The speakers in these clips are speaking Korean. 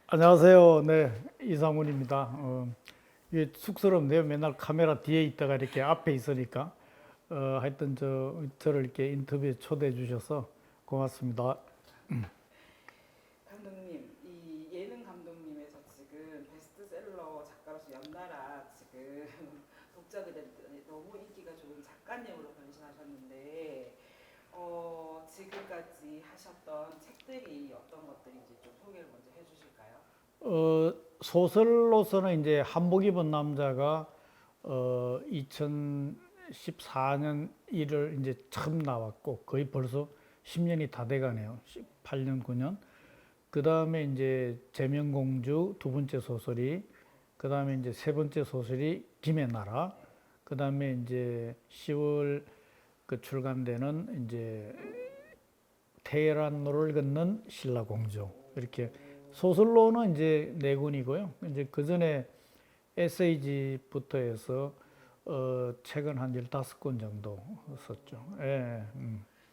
안녕하세요. 네, 이상훈입니다. 이게 쑥스럽네요. 맨날 카메라 뒤에 있다가 이렇게 앞에 있으니까. 하여튼 저를 이렇게 인터뷰에 초대해 주셔서 고맙습니다. 감독님, 이 예능 감독님에서 지금 베스트셀러 작가로서 연달아 지금 독자들한테 너무 인기가 좋은 작가님으로 변신하셨는데 지금까지 하셨던 책들이 어떤 것들인지 좀 소개를 먼저 해주실까요? 소설로서는 이제 한복 입은 남자가 2014년 1월 이제 처음 나왔고 거의 벌써 10년이 다 돼가네요. 18년, 9년. 그 다음에 이제 제명공주 두 번째 소설이, 그 다음에 이제 세 번째 소설이 김의 나라, 그 다음에 이제 10월 그 출간되는 이제 테헤란로를 걷는 신라공주, 이렇게 소설로는 이제 네 권이고요. 이제 그 전에 에세이집부터 해서 책은 한 15권 정도 썼죠. 예.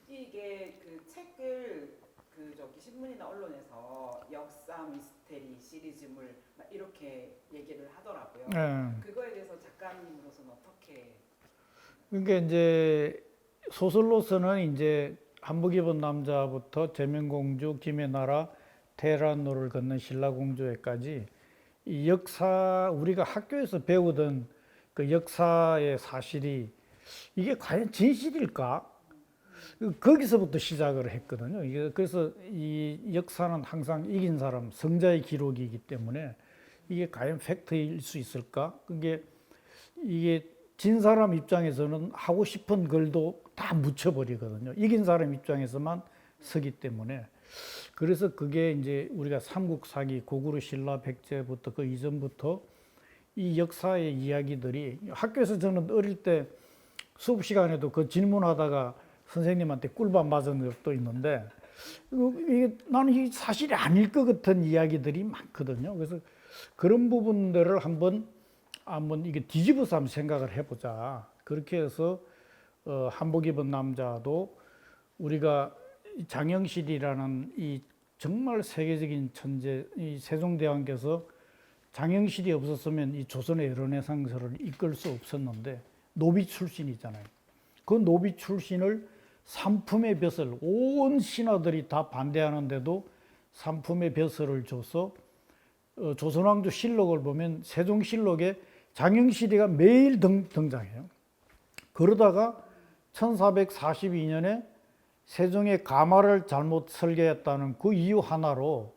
이게 그 책을 그 저기 신문이나 언론에서 역사 미스테리 시리즈물 막 이렇게 얘기를 하더라고요. 예. 그거에 대해서 작가님으로서는 어떻게? 그러니까 이제 소설로서는 이제 한복 입은 남자부터 제명공주, 김의 나라, 테헤란로를 걷는 신라공주에까지 이 역사, 우리가 학교에서 배우던 그 역사의 사실이 이게 과연 진실일까? 거기서부터 시작을 했거든요. 그래서 이 역사는 항상 이긴 사람, 승자의 기록이기 때문에 이게 과연 팩트일 수 있을까? 이게 진 사람 입장에서는 하고 싶은 글도 다 묻혀버리거든요. 이긴 사람 입장에서만 서기 때문에. 그래서 그게 이제 우리가 삼국사기, 고구려 신라 백제부터 그 이전부터 이 역사의 이야기들이 학교에서 저는 어릴 때 수업 시간에도 그 질문하다가 선생님한테 꿀밤 맞은 적도 있는데 이게 나는 이 사실이 아닐 것 같은 이야기들이 많거든요. 그래서 그런 부분들을 한번 이게 뒤집어서 한번 생각을 해보자. 그렇게 해서 한복 입은 남자도 우리가 장영실이라는 이 정말 세계적인 천재, 이 세종대왕께서 장영실이 없었으면 이 조선의 르네상스를 이끌 수 없었는데 노비 출신이잖아요. 그 노비 출신을 삼품의 벼슬, 온 신하들이 다 반대하는데도 삼품의 벼슬을 줘서 조선왕조 실록을 보면 세종실록에 장영실이가 매일 등장해요. 그러다가 1442년에 세종의 가마를 잘못 설계했다는 그 이유 하나로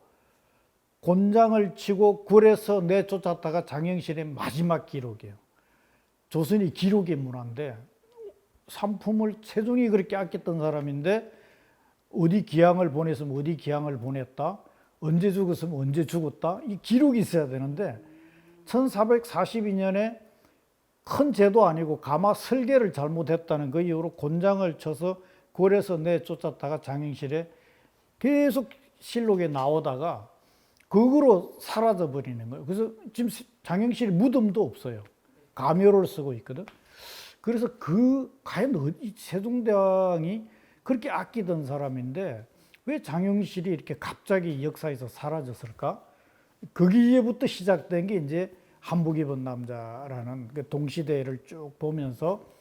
곤장을 치고 굴에서 내쫓았다가 장영실의 마지막 기록이에요. 조선이 기록의 문화인데 삼품을 세종이 그렇게 아꼈던 사람인데 어디 기항을 보냈으면 어디 기항을 보냈다, 언제 죽었으면 언제 죽었다, 이 기록이 있어야 되는데 1442년에 큰 죄도 아니고 가마 설계를 잘못했다는 그 이유로 곤장을 쳐서 굴에서 내쫓았다가 장영실에 계속 실록에 나오다가 그거로 사라져 버리는 거예요. 그래서 지금 장영실이 무덤도 없어요. 가묘를 쓰고 있거든. 그래서 과연 세종대왕이 그렇게 아끼던 사람인데 왜 장영실이 이렇게 갑자기 역사에서 사라졌을까? 거기에부터 시작된 게 이제 한복 입은 남자라는 그 동시대를 쭉 보면서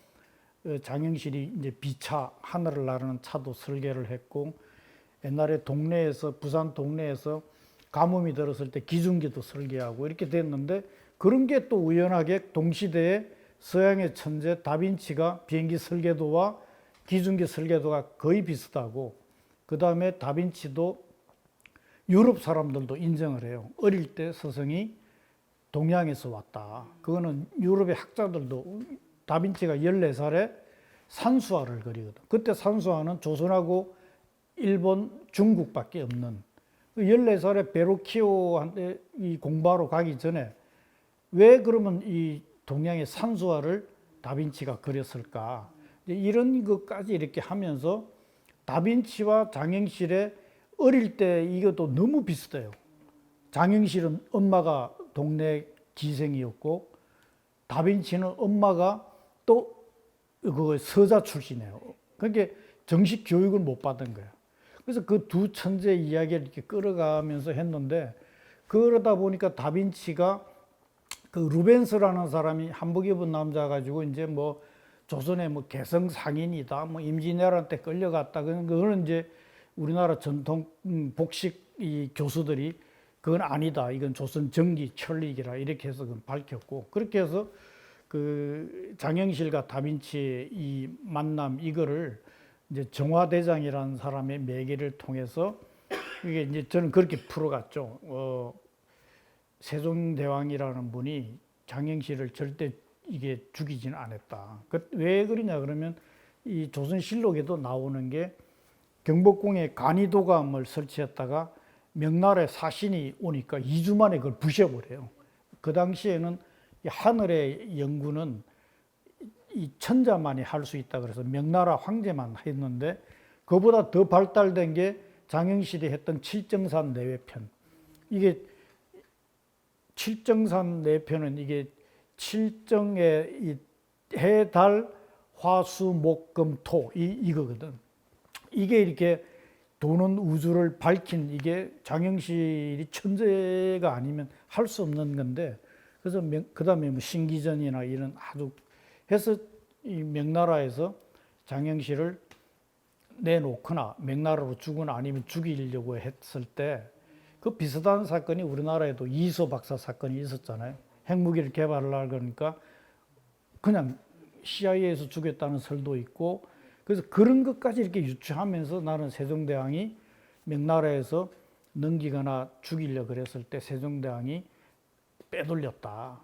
장영실이 이제 비차, 하늘을 나르는 차도 설계를 했고, 옛날에 부산 동네에서 가뭄이 들었을 때 기중기도 설계하고 이렇게 됐는데, 그런 게 또 우연하게 동시대에 서양의 천재 다빈치가 비행기 설계도와 기중기 설계도가 거의 비슷하고, 그 다음에 다빈치도 유럽 사람들도 인정을 해요. 어릴 때 서성이 동양에서 왔다. 그거는 유럽의 학자들도, 다빈치가 14살에 산수화를 그리거든. 그때 산수화는 조선하고 일본, 중국밖에 없는, 14살에 베로키오한테 이 공부하러 가기 전에 왜 그러면 이 동양의 산수화를 다빈치가 그렸을까? 이런 것까지 이렇게 하면서 다빈치와 장영실의 어릴 때 이것도 너무 비슷해요. 장영실은 엄마가 동네 기생이었고 다빈치는 엄마가 또 그 서자 출신이에요. 그러니까 정식 교육을 못 받은 거예요. 그래서 그 두 천재 이야기를 이렇게 끌어가면서 했는데 그러다 보니까 다빈치가 그 루벤스라는 사람이 한복 입은 남자 가지고 이제 뭐 조선의 뭐 개성 상인이다, 뭐 임진왜란 때 끌려갔다. 그거는 이제 우리나라 전통 복식 이 교수들이 그건 아니다. 이건 조선 정기 천리기라 이렇게 해서 그건 밝혔고 그렇게 해서 그 장영실과 다빈치의 이 만남 이거를 이제 정화대장이라는 사람의 매개를 통해서 이게 이제 저는 그렇게 풀어갔죠. 세종대왕이라는 분이 장영실을 절대 이게 죽이지는 않았다. 왜 그러냐 그러면 이 조선실록에도 나오는 게 경복궁에 간이도감을 설치했다가 명나라에 사신이 오니까 2주 만에 그걸 부셔버려요. 그 당시에는 이 하늘의 연구는 이 천자만이 할 수 있다 그래서 명나라 황제만 했는데 그보다 더 발달된 게 장영실이 했던 칠정산 내외편. 이게 칠정산 내편은 이게 칠정의 이 해, 달, 화, 수, 목, 금, 토 이거거든. 이게 이렇게 도는 우주를 밝힌 이게 장영실이 천재가 아니면 할 수 없는 건데 그래서 그다음에 뭐 신기전이나 이런 아주 해서 이 명나라에서 장영실을 내놓거나 명나라로 주거나 아니면 죽이려고 했을 때 그 비슷한 사건이 우리나라에도 이소 박사 사건이 있었잖아요. 핵무기를 개발하려고 그러니까 그냥 CIA에서 죽였다는 설도 있고 그래서 그런 것까지 이렇게 유추하면서 나는 세종대왕이 명나라에서 넘기거나 죽이려고 그랬을 때 세종대왕이 빼돌렸다.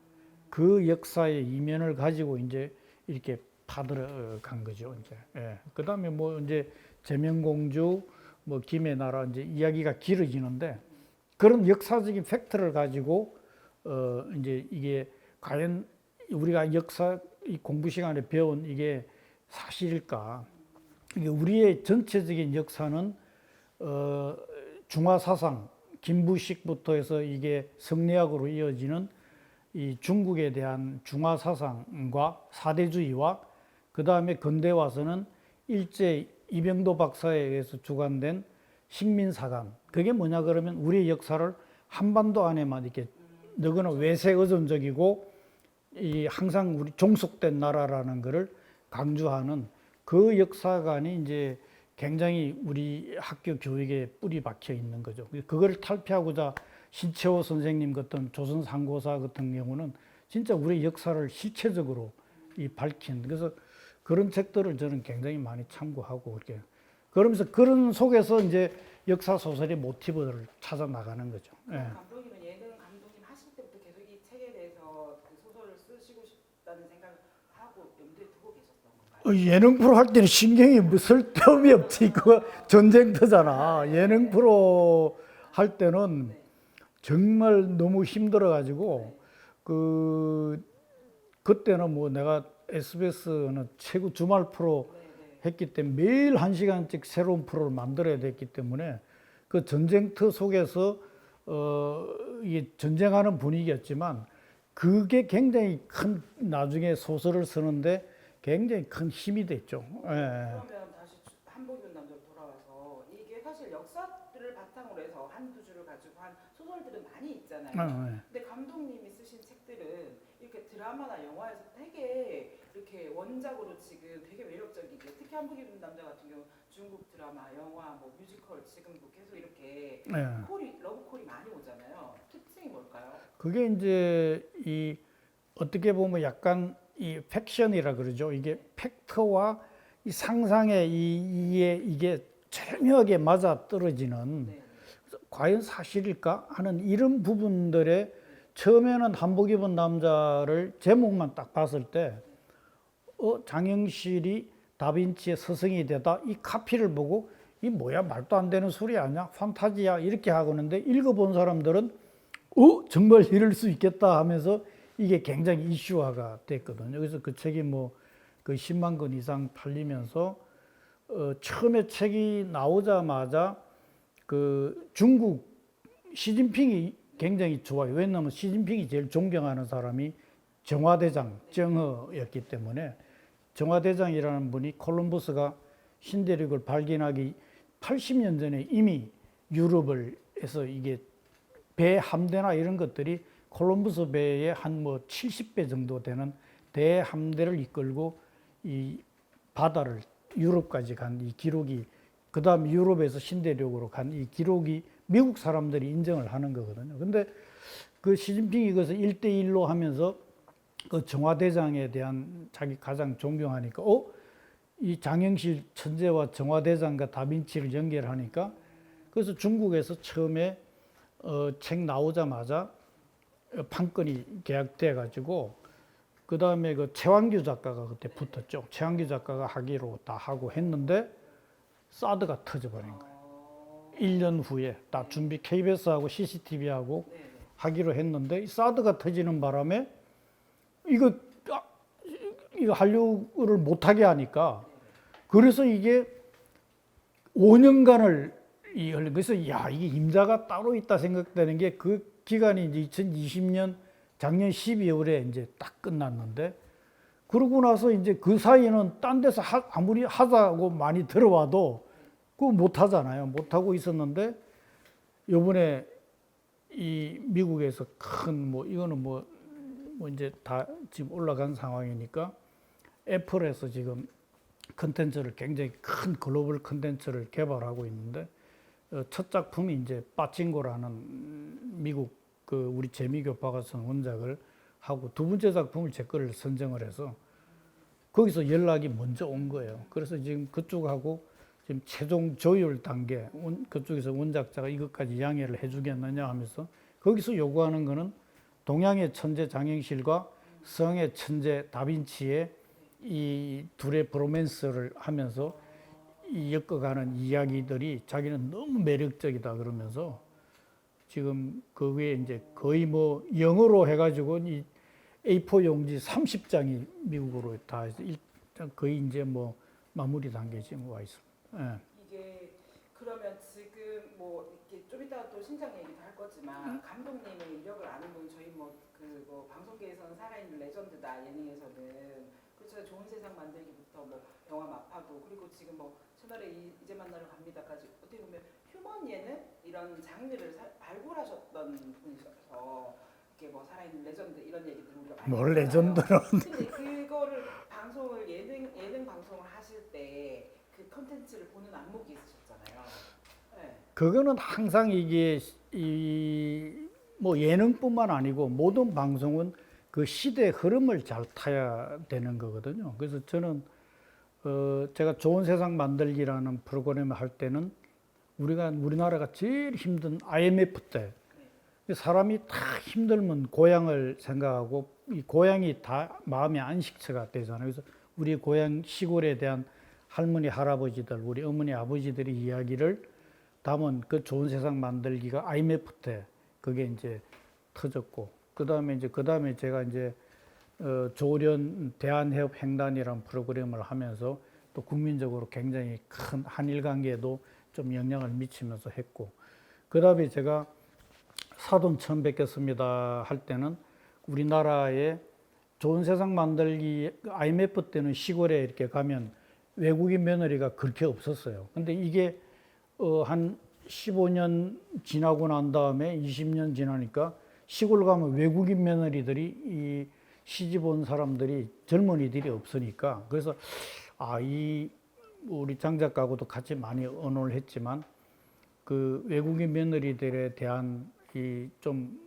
그 역사의 이면을 가지고 이제 이렇게 파들어 간 거죠. 이제. 예. 그 다음에 뭐 이제 제명공주, 뭐 김의 나라 이제 이야기가 길어지는데 그런 역사적인 팩트를 가지고 이제 이게 과연 우리가 역사 이 공부 시간에 배운 이게 사실일까? 이게 우리의 전체적인 역사는 중화사상 김부식부터 해서 이게 성리학으로 이어지는 이 중국에 대한 중화사상과 사대주의와 그 다음에 근대 와서는 일제 이병도 박사에 의해서 주관된 식민사관. 그게 뭐냐 그러면 우리의 역사를 한반도 안에만 이렇게 너거나 외세 의존적이고 이 항상 우리 종속된 나라라는 것을 강조하는 그 역사관이 이제 굉장히 우리 학교 교육에 뿌리 박혀 있는 거죠. 그걸 탈피하고자 신채호 선생님 같은 조선 상고사 같은 경우는 진짜 우리 역사를 실체적으로 이 밝힌 그래서 그런 책들을 저는 굉장히 많이 참고하고 이렇게 그러면서 그런 속에서 이제 역사 소설의 모티브를 찾아 나가는 거죠. 예. 감독님은 예능 감독님 하실 때부터 계속 이 책에 대해서 그 소설을 쓰시고 싶다는 생각을 하고 염두에 두고 계셨던 건가요? 예능 프로 할 때는 신경이 뭐 쓸데없이 없지. 그거 전쟁터잖아. 예능 프로 할 때는 정말 너무 힘들어가지고 그때는 뭐 내가 SBS는 최고 주말 프로 했기 때문에 매일 1시간씩 새로운 프로를 만들어야 됐기 때문에 그 전쟁터 속에서 이게 전쟁하는 분위기였지만 그게 굉장히 큰 나중에 소설을 쓰는데 굉장히 큰 힘이 됐죠. 예. 그러면 다시 한복 입은 남자로 돌아와서 이게 사실 역사들을 바탕으로 해서 한두 줄을 가지고 한 소설들은 많이 있잖아요. 예. 근데 감독님이 쓰신 책들은 이렇게 드라마나 영화에서 되게 이렇게 원작으로 지금 되게 매력적이게 특히 한복 입은 남자 같은 경우 중국 드라마, 영화, 뭐 뮤지컬 지금도 계속 이렇게 예. 콜이 러브콜이 많이 오잖아요. 특징이 뭘까요? 그게 이제 이 어떻게 보면 약간 이 팩션이라 그러죠. 이게 팩트와 이 상상의 이게 절묘하게 맞아 떨어지는 네. 과연 사실일까 하는 이런 부분들에 처음에는 한복 입은 남자를 제목만 딱 봤을 때 장영실이 다빈치의 스승이 되다 이 카피를 보고 이 뭐야 말도 안 되는 소리 아니야 판타지야 이렇게 하고는데 읽어본 사람들은 정말 이럴 수 있겠다 하면서 이게 굉장히 이슈화가 됐거든요. 그래서 그 책이 뭐 그 10만 권 이상 팔리면서 처음에 책이 나오자마자 그 중국 시진핑이 굉장히 좋아요. 왜냐하면 시진핑이 제일 존경하는 사람이 정화대장 정허였기 때문에 정화대장이라는 분이 콜럼버스가 신대륙을 발견하기 80년 전에 이미 유럽을에서 이게 배 함대나 이런 것들이 콜럼버스 배의 한 뭐 70배 정도 되는 대함대를 이끌고 이 바다를 유럽까지 간 이 기록이, 그 다음 유럽에서 신대륙으로 간 이 기록이 미국 사람들이 인정을 하는 거거든요. 근데 그 시진핑이 이것을 1대1로 하면서 그 정화대장에 대한 자기 가장 존경하니까, 이 장영실 천재와 정화대장과 다빈치를 연결하니까, 그래서 중국에서 처음에 책 나오자마자 판권이 계약돼 가지고, 그 다음에 그 최완규 작가가 그때 붙었죠. 최완규 작가가 하기로 다 하고 했는데 사드가 터져버린 거예요. 1년 후에 다 준비, KBS하고 CCTV하고 하기로 했는데 이 사드가 터지는 바람에 이거 한류를 못하게 하니까, 그래서 이게 5년간을 그래서 야, 이게 임자가 따로 있다 생각되는 게, 그 기간이 이제 2020년 작년 12월에 이제 딱 끝났는데, 그러고 나서 이제 그 사이에는 딴 데서 아무리 하자고 많이 들어와도 그거 못 하잖아요. 못 하고 있었는데, 요번에 이 미국에서 큰 이거는 뭐 이제 다 지금 올라간 상황이니까 애플에서 지금 컨텐츠를, 굉장히 큰 글로벌 컨텐츠를 개발하고 있는데, 첫 작품이 이제 빠찡고라는 미국 그 우리 재미교파가 쓴 원작을 하고, 두 번째 작품을 제 거를 선정을 해서 거기서 연락이 먼저 온 거예요. 그래서 지금 그쪽하고 지금 최종 조율 단계, 그쪽에서 원작자가 이것까지 양해를 해주겠느냐 하면서, 거기서 요구하는 거는 동양의 천재 장영실과 서양의 천재 다빈치의 이 둘의 브로맨스를 하면서 엮어가는 이야기들이 자기는 너무 매력적이다 그러면서, 지금 그 위에 이제 거의 영어로 해가지고 이 A4 용지 30장이 미국어로 다 해서 거의 이제 마무리 단계에 지금 와 있습니다. 예. 이게 그러면 지금 이렇게 좀 이따가 또 신작 얘기도 할 거지만, 감독님의 이력을 아는 분, 저희 방송계에서는 살아있는 레전드다, 예능에서는. 그렇죠. 좋은 세상 만들기부터 영화 마파도, 그리고 지금 채널에 이제 만나러 갑니다까지, 어떻게 보면 휴먼 예능 이런 장르를 발굴하셨던 분이셔서, 이렇게 살아있는 레전드 이런 얘기들 우리가 많이 뭘 했잖아요. 레전드는. 근데 그거를 방송을 예능 방송을 하실 때 그 컨텐츠를 보는 안목이 있으셨잖아요. 네. 그거는 항상 이게 예능뿐만 아니고 모든 방송은 그 시대의 흐름을 잘 타야 되는 거거든요. 그래서 저는 제가 좋은 세상 만들기라는 프로그램을 할 때는, 우리나라가 제일 힘든 IMF 때 사람이 다 힘들면 고향을 생각하고, 이 고향이 다 마음의 안식처가 되잖아요. 그래서 우리 고향 시골에 대한 할머니 할아버지들, 우리 어머니 아버지들의 이야기를 담은 그 좋은 세상 만들기가 IMF 때 그게 이제 터졌고, 그다음에 제가 이제 조련 대한해협 횡단이라는 프로그램을 하면서 또 국민적으로 굉장히 큰 한일 관계에도 좀 영향을 미치면서 했고, 그다음에 제가 사돈 처음 뵙겠습니다 할 때는 우리나라에 좋은 세상 만들기 IMF 때는 시골에 이렇게 가면 외국인 며느리가 그렇게 없었어요. 근데 이게 한 15년 지나고 난 다음에 20년 지나니까 시골 가면 외국인 며느리들이, 이 시집 온 사람들이, 젊은이들이 없으니까, 그래서 우리 장 작가하고도 같이 많이 의논을 했지만, 그 외국인 며느리들에 대한 이 좀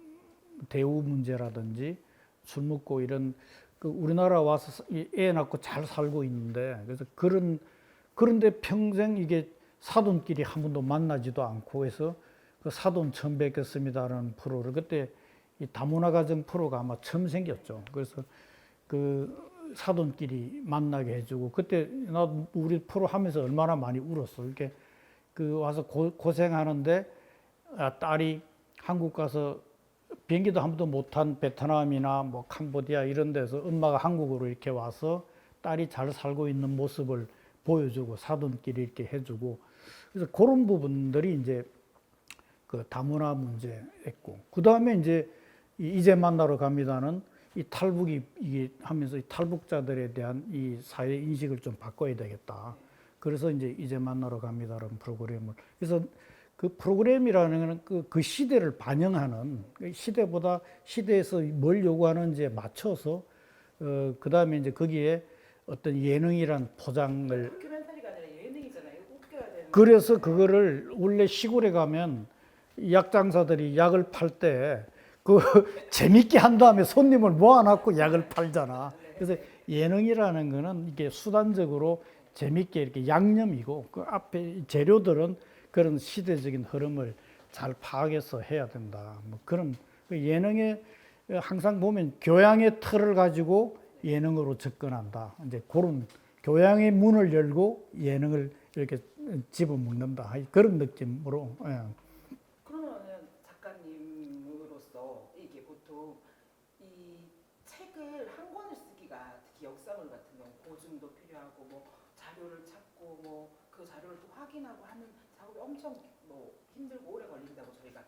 대우 문제라든지 술 먹고 이런, 그 우리나라 와서 애 낳고 잘 살고 있는데, 그래서 그런데 평생 이게 사돈끼리 한 번도 만나지도 않고 해서 그 사돈 처음 뵙겠습니다라는 프로를, 그때 이 다문화 가정 프로가 아마 처음 생겼죠. 그래서 그 사돈끼리 만나게 해주고, 그때 우리 프로 하면서 얼마나 많이 울었어. 이렇게 그 와서 고생하는데, 딸이 한국 가서 비행기도 한 번도 못 탄 베트남이나 캄보디아 이런 데서 엄마가 한국으로 이렇게 와서 딸이 잘 살고 있는 모습을 보여주고, 사돈끼리 이렇게 해주고, 그래서 그런 부분들이 이제 그 다문화 문제 했고, 그 다음에 이제 만나러 갑니다는 이 탈북이 이게 하면서 이 탈북자들에 대한 이 사회 인식을 좀 바꿔야 되겠다. 그래서 이제 만나러 갑니다라는 프로그램을. 그래서 그 프로그램이라는 거는 그 시대를 반영하는, 그 시대보다 시대에서 뭘 요구하는지에 맞춰서 그다음에 이제 거기에 어떤 예능이란 포장을. 다큐멘터리가 아니라 예능이잖아요. 웃겨야 되는. 그래서 그거를 원래 시골에 가면 약 장사들이 약을 팔 때 그 재밌게 한 다음에 손님을 모아놓고 약을 팔잖아. 그래서 예능이라는 거는 이게 수단적으로 재밌게 이렇게 양념이고, 그 앞에 재료들은 그런 시대적인 흐름을 잘 파악해서 해야 된다. 뭐 그런 그 예능에 항상 보면 교양의 틀을 가지고 예능으로 접근한다. 이제 그런 교양의 문을 열고 예능을 이렇게 집어먹는다. 그런 느낌으로. 예. 그러면은 작가님으로서 이게 보통 이 책을 한 권을 쓰기가 특히 역사물 같은 경우 고증도 필요하고 뭐 자료를 찾고 뭐 그 자료를 또 확인하고 하는 작업이 엄청 뭐 힘들고 오래 걸린다고 저희가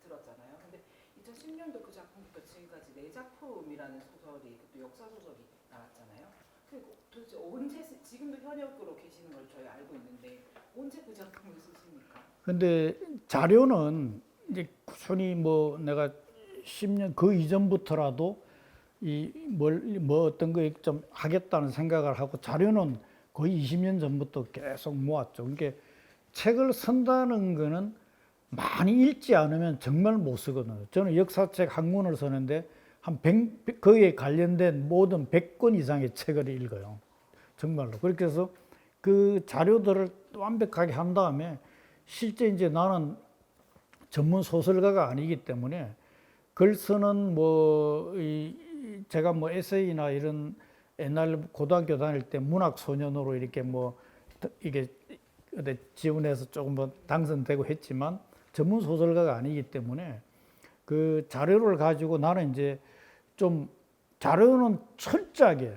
들었잖아요. 근데 2010년도 그 작품부터 지금까지 4작품이라는 소설이 또 역사 소설이 나왔잖아요. 그리고 도대체 언제 지금도 현역으로 계시는 걸 저희 알고 있는데 언제 그 작품을 쓰십니까? 근데 자료는 이제 꾸준히 뭐 내가 10년 그 이전부터라도 뭐 어떤 거에 좀 하겠다는 생각을 하고 자료는 거의 20년 전부터 계속 모았죠. 그러니까 책을 쓴다는 거는 많이 읽지 않으면 정말 못 쓰거든요. 저는 역사책 한 권을 쓰는데 한 100, 거기에 관련된 모든 100권 이상의 책을 읽어요. 정말로. 그렇게 해서 그 자료들을 완벽하게 한 다음에 실제 이제 나는 전문 소설가가 아니기 때문에 글 쓰는 제가 뭐 에세이나 이런 옛날 고등학교 다닐 때 문학 소년으로 이렇게 뭐 이게 지원해서 조금 뭐 당선되고 했지만 전문 소설가가 아니기 때문에 그 자료를 가지고 나는 이제 좀 자료는 철저하게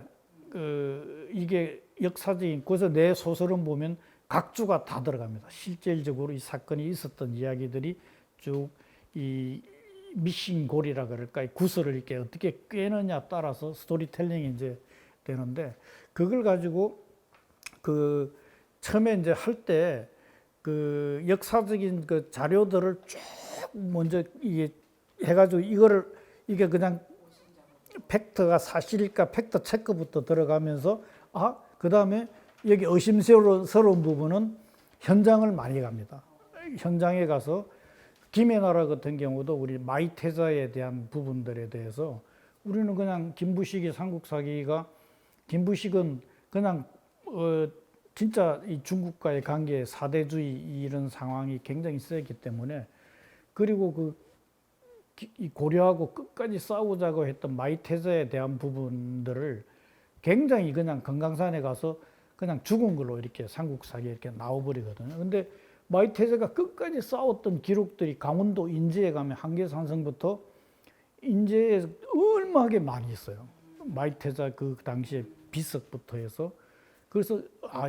이게 역사적인, 그래서 내 소설은 보면 각주가 다 들어갑니다. 실질적으로 이 사건이 있었던 이야기들이 쭉 이 미싱골이라 그럴까, 이 구슬을 이렇게 어떻게 꿰느냐 따라서 스토리텔링이 이제 되는데, 그걸 가지고 그 처음에 이제 할 때 그 역사적인 그 자료들을 쭉 먼저 이게 해가지고 이게 그냥 팩트가 사실일까 팩트 체크부터 들어가면서 그 다음에 여기 의심스러운 부분은 현장을 많이 갑니다. 현장에 가서 김해나라 같은 경우도 우리 마이태자에 대한 부분들에 대해서 우리는 그냥 김부식이 삼국사기가, 김부식은 그냥 진짜 이 중국과의 관계, 사대주의 이런 상황이 굉장히 세기 때문에, 그리고 이 고려하고 끝까지 싸우자고 했던 마이태자에 대한 부분들을 굉장히 그냥 금강산에 가서 그냥 죽은 걸로 이렇게 삼국사기에 이렇게 나와버리거든요. 근데 마이태자가 끝까지 싸웠던 기록들이 강원도 인제에 가면 한계산성부터 인제에 얼마게 많이 있어요. 마이태자 그 당시에 비석부터 해서. 그래서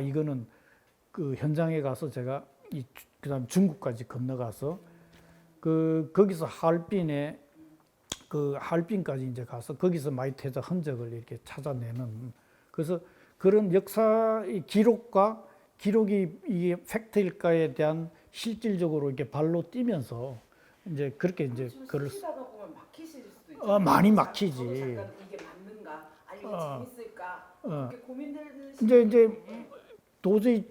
이거는 그 현장에 가서 제가 그다음 중국까지 건너가서 거기서 하얼빈에 그 하얼빈까지 이제 가서 거기서 마이태자 흔적을 이렇게 찾아내는, 그래서 그런 역사의 기록이 이게 팩트일까에 대한 실질적으로 이렇게 발로 뛰면서 이제 그렇게 이제 글을 쓰다가 보면 막히실 수도 있죠. 많이 막히지. 잠깐 이게 맞는가, 아니면 재밌을까, 그렇게 고민되는 이제 도저히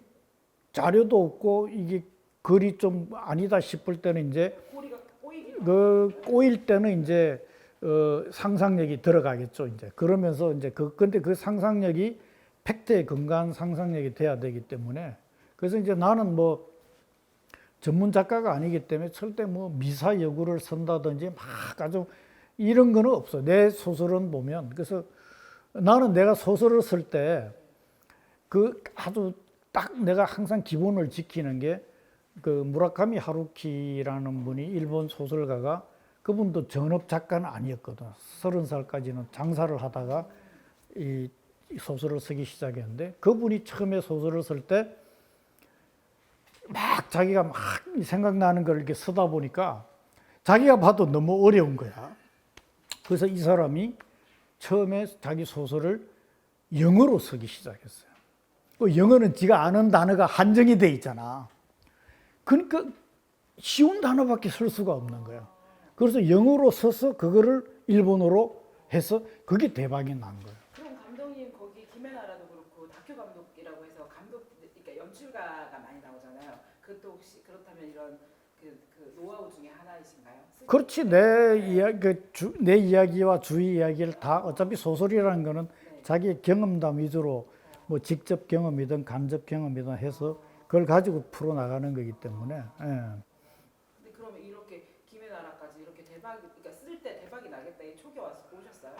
자료도 없고 이게 글이 좀 아니다 싶을 때는 이제 고리가 꼬이기 꼬일 때는 이제 상상력이 들어가겠죠. 이제 그러면서 이제 근데 그 상상력이 팩트에 근거한 상상력이 돼야 되기 때문에, 그래서 이제 나는 뭐 전문 작가가 아니기 때문에 절대 뭐 미사 여구를 쓴다든지 막 아주 이런 거는 없어. 내 소설은 보면, 그래서 나는 내가 소설을 쓸 때 아주 딱 내가 항상 기본을 지키는 게, 그 무라카미 하루키라는 분이 일본 소설가가, 그분도 전업 작가는 아니었거든. 30살까지는 장사를 하다가 이 소설을 쓰기 시작했는데, 그분이 처음에 소설을 쓸 때 막 자기가 막 생각나는 걸 이렇게 쓰다 보니까 자기가 봐도 너무 어려운 거야. 그래서 이 사람이 처음에 자기 소설을 영어로 쓰기 시작했어요. 그 영어는 지가 아는 단어가 한정이 돼 있잖아. 그러니까 쉬운 단어밖에 쓸 수가 없는 거야. 그래서 영어로 써서 그거를 일본어로 해서 그게 대박이 난 거예요. 그럼 감독님 거기 김혜나라도 그렇고 다큐 감독이라고 해서 그러니까 연출가가 많이 나오잖아요. 그것도 혹시 그렇다면 이런 그 노하우 중에 하나이신가요? 그렇지. 내 이야기와 주위 이야기를 다 어차피 소설이라는 거는 네. 자기의 경험담 위주로 뭐 직접 경험이든 간접 경험이든 해서 그걸 가지고 풀어나가는 거기 때문에. 예. 근데 그러면 이렇게 김혜나라까지 이렇게 그러니까 쓸 때 대박이 나겠다 이 촉이 와서 보셨어요?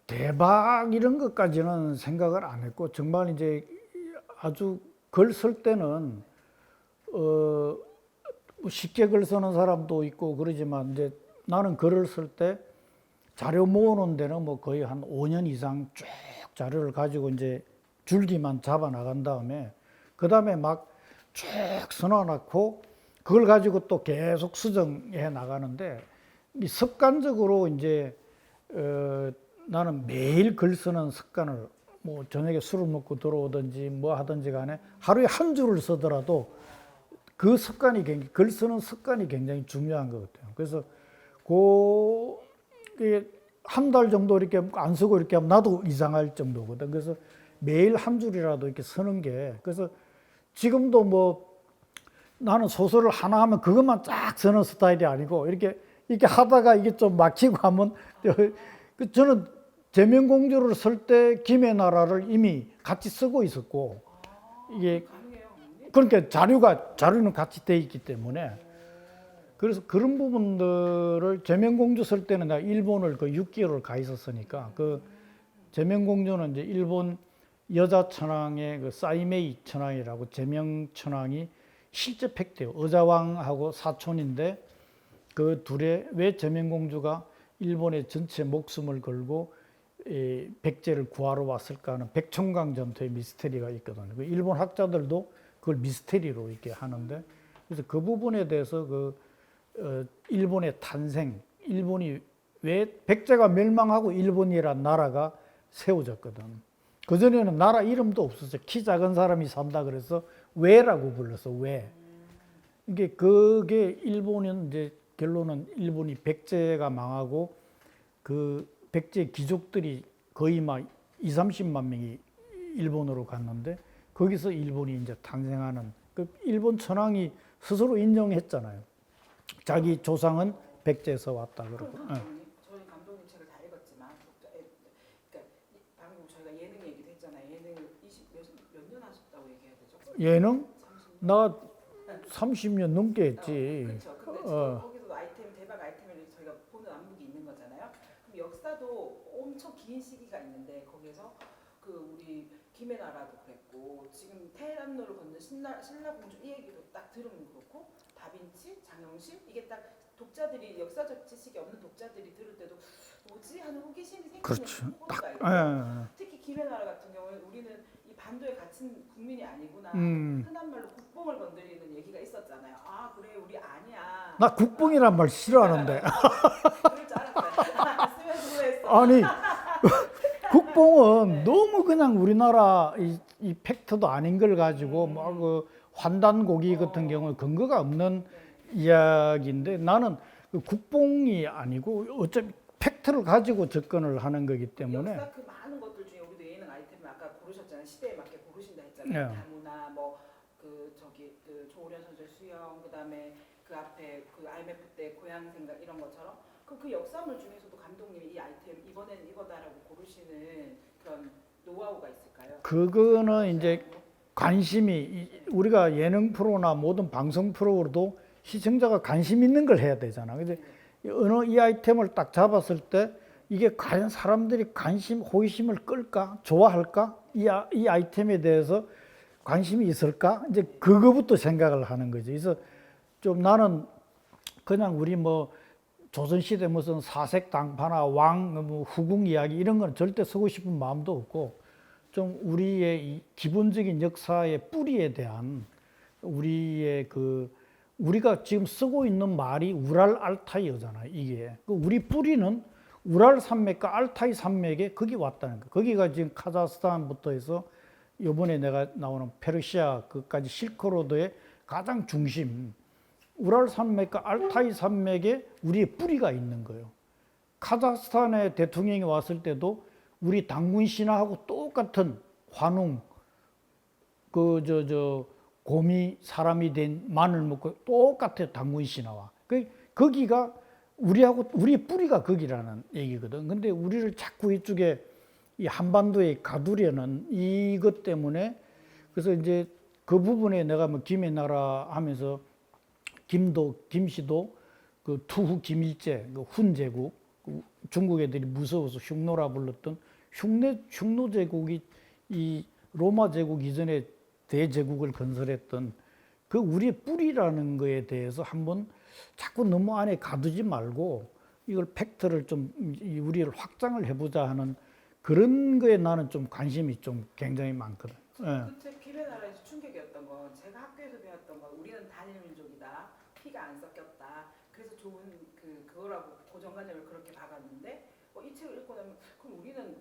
대박 이런 것까지는 생각을 안 했고 정말 이제 아주 글 쓸 때는 뭐 쉽게 글 쓰는 사람도 있고 그러지만 이제 나는 글을 쓸 때 자료 모으는 데는 뭐 거의 한 5년 이상 쭉 자료를 가지고 이제 줄기만 잡아 나간 다음에 그 다음에 막 쭉 써놔놓고 그걸 가지고 또 계속 수정해 나가는데 이 습관적으로 이제 나는 매일 글 쓰는 습관을 뭐 저녁에 술을 먹고 들어오든지 뭐 하든지 간에 하루에 한 줄을 쓰더라도 그 습관이 글 쓰는 습관이 굉장히 중요한 것 같아요. 그래서 한 달 정도 이렇게 안 쓰고 이렇게 하면 나도 이상할 정도거든. 그래서 매일 한 줄이라도 이렇게 쓰는 게 그래서 지금도 뭐 나는 소설을 하나 하면 그것만 쫙 쓰는 스타일이 아니고 이렇게 하다가 이게 좀 막히고 하면 저는 제명공주를 쓸 때 김의 나라를 이미 같이 쓰고 있었고 이게 가능해요, 언니? 그러니까 자료는 같이 돼 있기 때문에 그래서 그런 부분들을 제명공주 쓸 때는 내가 일본을 그 6개월을 가 있었으니까 그 제명공주는 이제 일본 여자 천황의 그 사이메이 천황이라고 제명 천황이 실제 팩트예요. 의자왕하고 사촌인데 그 둘의 왜 제명공주가 일본의 전체 목숨을 걸고 백제를 구하러 왔을까 하는 백청강 전투의 미스테리가 있거든요. 그 일본 학자들도 그걸 미스테리로 이렇게 하는데 그래서 그 부분에 대해서 일본의 탄생, 일본이 왜 백제가 멸망하고 일본이란 나라가 세워졌거든. 그 전에는 나라 이름도 없었어요. 키 작은 사람이 산다 그래서 왜라고 불렀어. 왜? 그게 일본은 이제 결론은 일본이 백제가 망하고 그 백제 귀족들이 거의 막 2, 30만 명이 일본으로 갔는데 거기서 일본이 이제 탄생하는 그 일본 천황이 스스로 인정했잖아요. 자기 조상은 백제에서 왔다 그러고. 저희 감독님 책을 다 읽었지만 그러니까 방금 저희가 예능 얘기도 했잖아요. 예능을 몇 년 하셨다고 얘기해야 되죠? 예능? 30년? 나 30년 넘게 했지. 그렇죠. 근데 거기서도 대박 아이템을 저희가 보는 안목이 있는 거잖아요. 그럼 역사도 엄청 긴 시기가 있는데 거기서 그 우리 김의 나라도 그랬고 지금 테헤란로를 걷는 신라공주 이 얘기도 딱 들으면 그렇고 다빈치, 장영실 이게 딱 독자들이 역사적 지식이 없는 독자들이 들을 때도 뭐지 하는 호기심이 생기는 그렇죠. 호기가 있고 예. 특히 김의 나라 같은 경우는 우리는 이 반도에 갇힌 국민이 아니구나 흔한 말로 국뽕을 건드리는 얘기가 있었잖아요. 아 그래 우리 아니야. 나 국뽕이란 말 싫어하는데. 그럴 줄 알았어요. 쓰면 후회했어. 아니 국뽕은 네. 너무 그냥 우리나라 이 팩트도 아닌 걸 가지고 뭐 그 환단고기 같은 경우는 근거가 없는 이야기인데 나는 그 국뽕이 아니고 어차피 팩트를 가지고 접근을 하는 거기 때문에 역사 그 많은 것들 중에 우리도 예능 아이템을 아까 고르셨잖아요. 시대에 맞게 고르신다 했잖아요. 네. 다문화 뭐 그 조오련 선수의 수영 그다음에 그 앞에 그 IMF 때 고향 생각 이런 것처럼 그 역사물 중에서도 감독님이 이 아이템 이번엔 이거다라고 고르시는 그런 노하우가 있을까요? 그거는 이제 관심이 우리가 예능 프로나 모든 방송 프로도 시청자가 관심 있는 걸 해야 되잖아. 근데 어느 이 아이템을 딱 잡았을 때 이게 과연 사람들이 호기심을 끌까? 좋아할까? 이 아이템에 대해서 관심이 있을까? 이제 그거부터 생각을 하는 거지. 그래서 좀 나는 그냥 우리 뭐 조선시대 무슨 사색 당파나 뭐 후궁 이야기 이런 건 절대 쓰고 싶은 마음도 없고 좀 우리의 이 기본적인 역사의 뿌리에 대한 우리의 우리가 지금 쓰고 있는 말이 우랄 알타이어잖아요. 이게 우리 뿌리는 우랄 산맥과 알타이 산맥에 거기 왔다는 거. 거기가 지금 카자흐스탄부터 해서 요번에 내가 나오는 페르시아 그까지 실크로드의 가장 중심 우랄 산맥과 알타이 산맥에 우리의 뿌리가 있는 거예요. 카자흐스탄의 대통령이 왔을 때도 우리 당군 신화하고 똑같은 환웅 곰이 사람이 된 마늘 먹고 똑같아 당군 신화와. 거기가 우리하고 우리의 뿌리가 거기라는 얘기거든. 근데 우리를 자꾸 이쪽에 이 한반도에 가두려는 이것 때문에 그래서 이제 그 부분에 내가 뭐 김의 나라 하면서 김씨도 그 투후 김일제 그 훈제국 중국 애들이 무서워서 흉노라 불렀던 흉노 제국이 이 로마 제국 이전에 대제국을 건설했던 그 우리의 뿌리라는 거에 대해서 한번 자꾸 너무 안에 가두지 말고 이걸 팩트를 좀 우리를 확장을 해보자 하는 그런 거에 나는 좀 관심이 좀 굉장히 많거든. 예. 그 책 김의 나라에서 충격이었던 건 제가 학교에서 배웠던 건 우리는 단일 민족이다, 피가 안 섞였다. 그래서 좋은 그거라고 고정관념을 그렇게 박았는데 이 책을 읽고 나면 그럼 우리는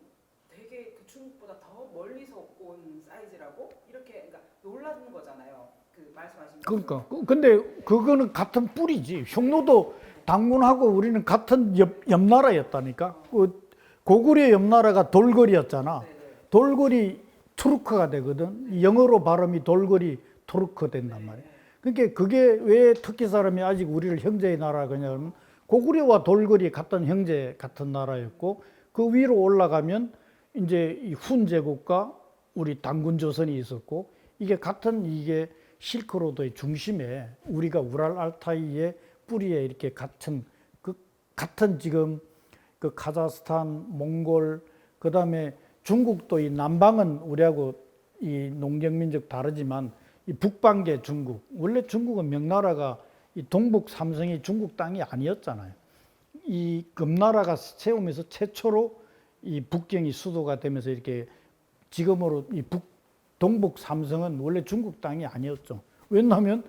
되게 그 중국보다 더 멀리서 온 사이즈라고 이렇게 그러니까 놀라는 거잖아요. 그 말씀하신 그러니까 근데 그거는 같은 뿌리지. 흉노도 당군하고 우리는 같은 옆 나라였다니까. 그 고구려 옆 나라가 돌거리였잖아. 네네. 돌거리 투르크가 되거든. 영어로 발음이 돌거리 투르크 된단 말이야. 그러니까 그게 왜 터키 사람이 아직 우리를 형제의 나라 그냐면 고구려와 돌거리 같은 형제 같은 나라였고 그 위로 올라가면 이제 이 훈 제국과 우리 당군 조선이 있었고 이게 같은 이게 실크로드의 중심에 우리가 우랄 알타이의 뿌리에 이렇게 같은 지금 그 카자흐스탄, 몽골 그다음에 중국도 이 남방은 우리하고 이 농경민족 다르지만 이 북방계 중국 원래 중국은 명나라가 이 동북 삼성이 중국 땅이 아니었잖아요. 이 금나라가 세우면서 최초로 이 북경이 수도가 되면서 이렇게 지금으로 이 동북 삼성은 원래 중국 땅이 아니었죠. 왜냐하면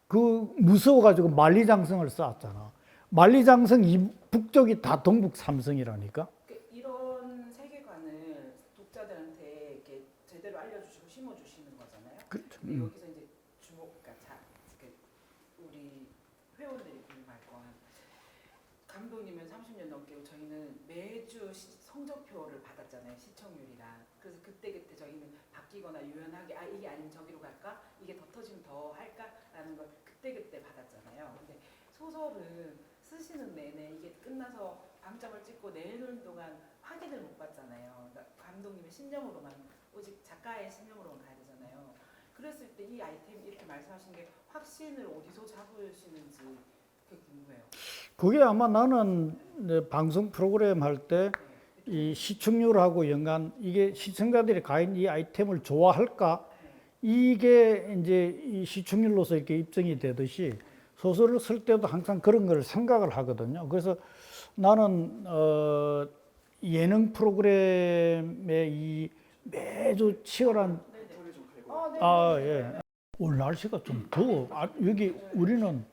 그 무서워가지고 만리장성을 쌓았잖아. 만리장성 이 북쪽이 다 동북 삼성이라니까. 이런 세계관을 독자들한테 이렇게 제대로 알려주시고 심어주시는 거잖아요. 그렇죠. 근데 여기서 이제 그러니까 우리 회원들이 궁금할 건 감독님은 30년 넘게 저희는 매주 성적표를 받았잖아요. 시청률이랑. 그래서 그때 저희는 바뀌거나 유연하게 이게 아니면 저기로 갈까? 이게 더 터지면 더 할까?라는 걸 그때 받았잖아요. 근데 소설은 쓰시는 내내 이게 끝나서 방점을 찍고 내놓는 동안 확인을 못 받잖아요. 그러니까 감독님의 신념으로만 오직 작가의 신념으로만 가야 되잖아요. 그랬을 때 이 아이템 이렇게 말씀하신 게 확신을 어디서 잡으시는지 그게 궁금해요. 그게 아마 나는 방송 프로그램 할 때 이 시청률하고 연관 이게 시청자들이 과연 이 아이템을 좋아할까 이게 이제 이 시청률로서 이렇게 입증이 되듯이 소설을 쓸 때도 항상 그런 걸 생각을 하거든요. 그래서 나는 예능 프로그램에 이 매주 치열한 예. 오늘 날씨가 좀 더워. 여기 우리는